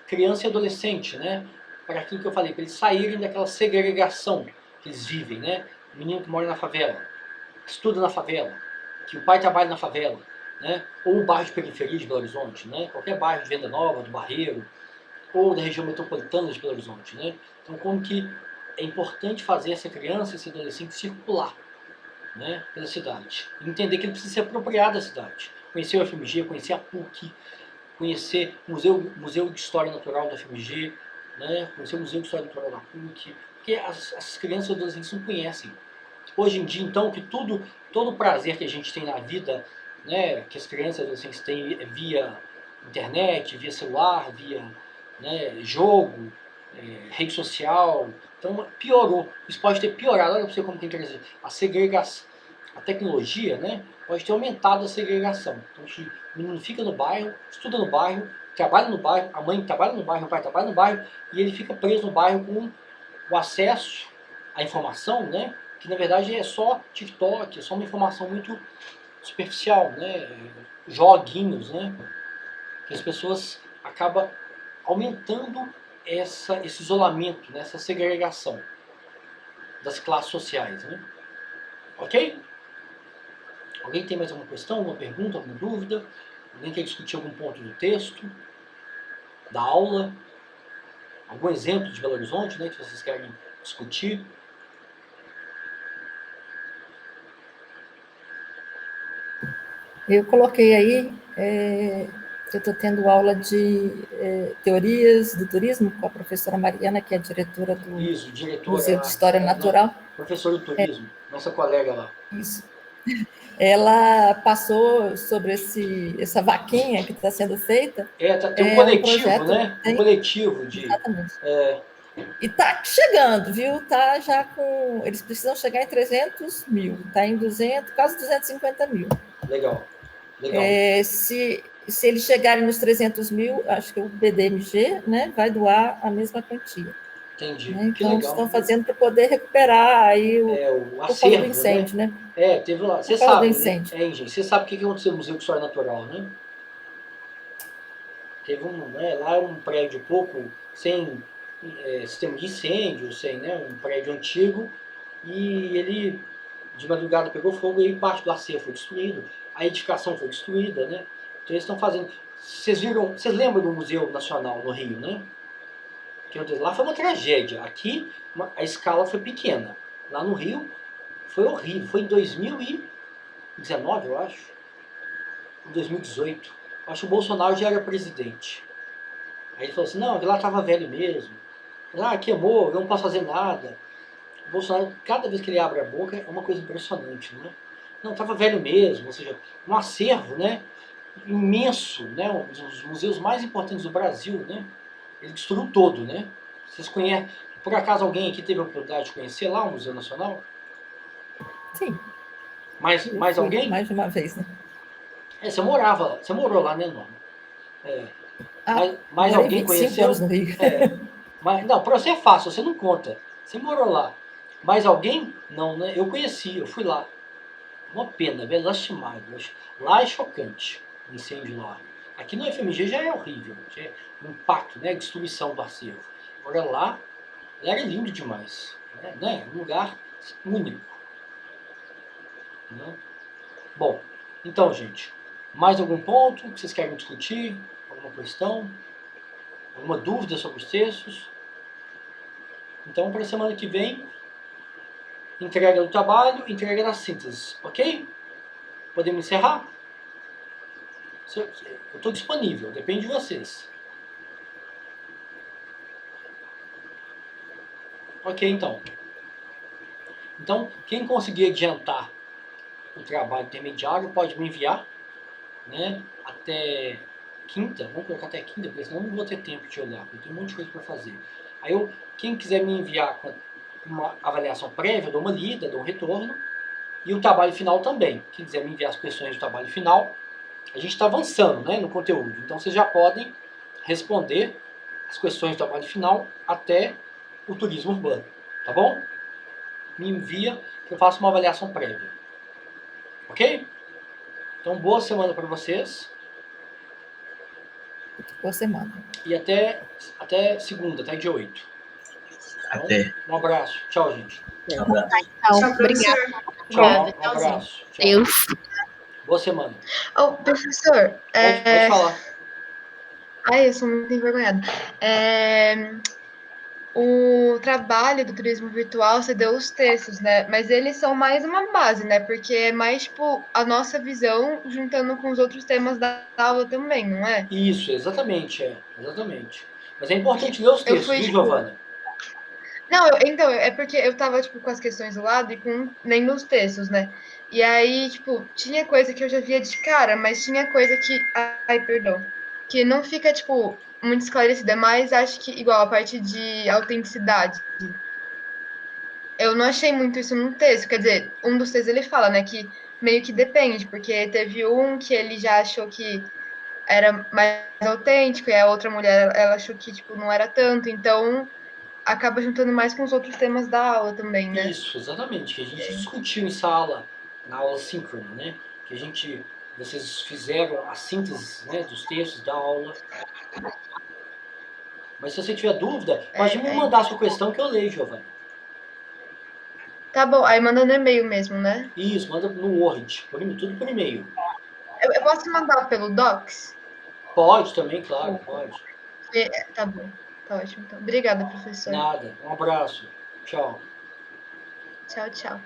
criança e adolescente, né, para aquilo que eu falei, para eles saírem daquela segregação que eles vivem, né? O menino que mora na favela, que estuda na favela, que o pai trabalha na favela, né? Ou um bairro de periferia de Belo Horizonte, né? Qualquer bairro de Venda Nova, do Barreiro, ou da região metropolitana de Belo Horizonte, né? Então, como que é importante fazer essa criança, esse adolescente circular, né, pela cidade. E entender que ele precisa se apropriar da cidade. Conhecer o FMG, conhecer a PUC, conhecer o Museu de História Natural da FMG, né, conhecer o Museu de História Natural da PUC, porque as crianças e adolescentes não conhecem. Hoje em dia, então, que todo o prazer que a gente tem na vida, né, que as crianças e adolescentes têm via internet, via celular, via, né, jogo, rede social, então piorou. Isso pode ter piorado. Olha para você como tem que dizer, a segregação, a tecnologia, né, pode ter aumentado a segregação. Então, se o menino fica no bairro, estuda no bairro, trabalha no bairro, a mãe trabalha no bairro, o pai trabalha no bairro, e ele fica preso no bairro com o acesso à informação, né, que na verdade é só TikTok, é só uma informação muito superficial, né, joguinhos, né, que as pessoas acabam aumentando esse isolamento, né, essa segregação das classes sociais, né? Ok? Alguém tem mais alguma questão, alguma pergunta, alguma dúvida? Alguém quer discutir algum ponto do texto, da aula? Algum exemplo de Belo Horizonte, né, que vocês querem discutir? Eu coloquei aí, eu estou tendo aula de teorias do turismo com a professora Mariana, que é diretora do Isso, diretora, Museu de História Natural. Professora do turismo. Nossa colega lá. Isso. Ela passou sobre essa vaquinha que está sendo feita. Tem um um coletivo, projeto né? que Um coletivo de... Exatamente. E está chegando, viu? Tá já com... Eles precisam chegar em 300 mil. Está em 200, quase 250 mil. Legal. Se eles chegarem nos 300 mil, acho que o BDMG, né, vai doar a mesma quantia. Entendi. Né? Que Então, legal. estão fazendo para poder recuperar aí o por acervo, causa do incêndio, né? Teve lá. Você Por causa do sabe, incêndio. né? Gente, você sabe o que aconteceu no Museu de História Natural, né? Teve lá um prédio pouco sem sistema de incêndio, sem, né, um prédio antigo, e ele de madrugada pegou fogo e parte do acervo foi destruído, a edificação foi destruída, né? Então eles estão fazendo. Vocês lembram do Museu Nacional no Rio, né? Lá foi uma tragédia. Aqui a escala foi pequena. Lá no Rio foi horrível. Foi em 2019, eu acho. Em 2018. Acho que o Bolsonaro já era presidente. Aí ele falou assim, não, lá estava velho mesmo. Queimou, eu não posso fazer nada. O Bolsonaro, cada vez que ele abre a boca, é uma coisa impressionante, né? Não, estava velho mesmo, ou seja, um acervo, né, imenso, né, um dos museus mais importantes do Brasil, né? Ele destruiu todo, né? Vocês conhecem, por acaso alguém aqui teve a oportunidade de conhecer lá o Museu Nacional? Sim. Mais alguém? Mais de uma vez, né? Você morou lá, né, Norma? Mais morei alguém 25 conheceu? anos no Rio. Não, para você é fácil, você não conta. Você morou lá. Mais alguém? Não, né? Eu conheci, eu fui lá. Uma pena, velho, lastimado. Lá é chocante, o incêndio lá. Aqui no FMG já é horrível, já é um impacto, né, destruição do acervo. Agora lá era lindo demais, né? Um lugar único. Né? Bom, então, gente, mais algum ponto que vocês querem discutir? Alguma questão? Alguma dúvida sobre os textos? Então, para a semana que vem, entrega do trabalho, entrega da síntese, ok? Podemos encerrar? Eu estou disponível, depende de vocês. Ok, então. Então, quem conseguir adiantar o trabalho intermediário pode me enviar, né, até quinta. Vamos colocar até quinta, porque senão eu não vou ter tempo de olhar, porque tem um monte de coisa para fazer. Aí, quem quiser me enviar uma avaliação prévia, eu dou uma lida, dou um retorno. E o trabalho final também. Quem quiser me enviar as questões do trabalho final, a gente está avançando, né, no conteúdo. Então, vocês já podem responder as questões do trabalho final até o turismo urbano. Tá bom? Me envia que eu faço uma avaliação prévia. Ok? Então, boa semana para vocês. Boa semana. E até segunda, até dia 8. Então, Até. Um abraço. Tchau, gente. Um abraço. Então, Tchau, obrigada. professor. Tchau. Um abraço. Tchau. Deus. Boa semana. Oh, professor, Pode falar. Ai, eu sou muito envergonhada. O trabalho do turismo virtual, você deu os textos, né? Mas eles são mais uma base, né? Porque é mais, tipo, a nossa visão juntando com os outros temas da aula também, não é? Isso, exatamente, exatamente. Mas é importante ler os textos, viu, Giovana? Não, então, é porque eu tava, tipo, com as questões do lado e nem nos textos, né? E aí, tipo, tinha coisa que eu já via de cara, mas tinha coisa que... Ai, perdão. Que não fica, tipo, muito esclarecida, mas acho que, igual, a parte de autenticidade. Eu não achei muito isso no texto, quer dizer, um dos textos ele fala, né, que meio que depende, porque teve um que ele já achou que era mais autêntico, e a outra mulher, ela achou que, tipo, não era tanto, então acaba juntando mais com os outros temas da aula também, né? Isso, exatamente, que a gente discutiu em sala, na aula síncrona, né? Que vocês fizeram a síntese, né, dos textos da aula. Mas se você tiver dúvida, pode me mandar a sua questão que eu leio, Giovana. Tá bom, aí manda no e-mail mesmo, né? Isso, manda no Word, tudo por e-mail. Eu posso mandar pelo Docs? Pode também, claro, pode. Tá bom, tá ótimo. Então. Obrigada, professor. Nada, um abraço. Tchau. Tchau, tchau.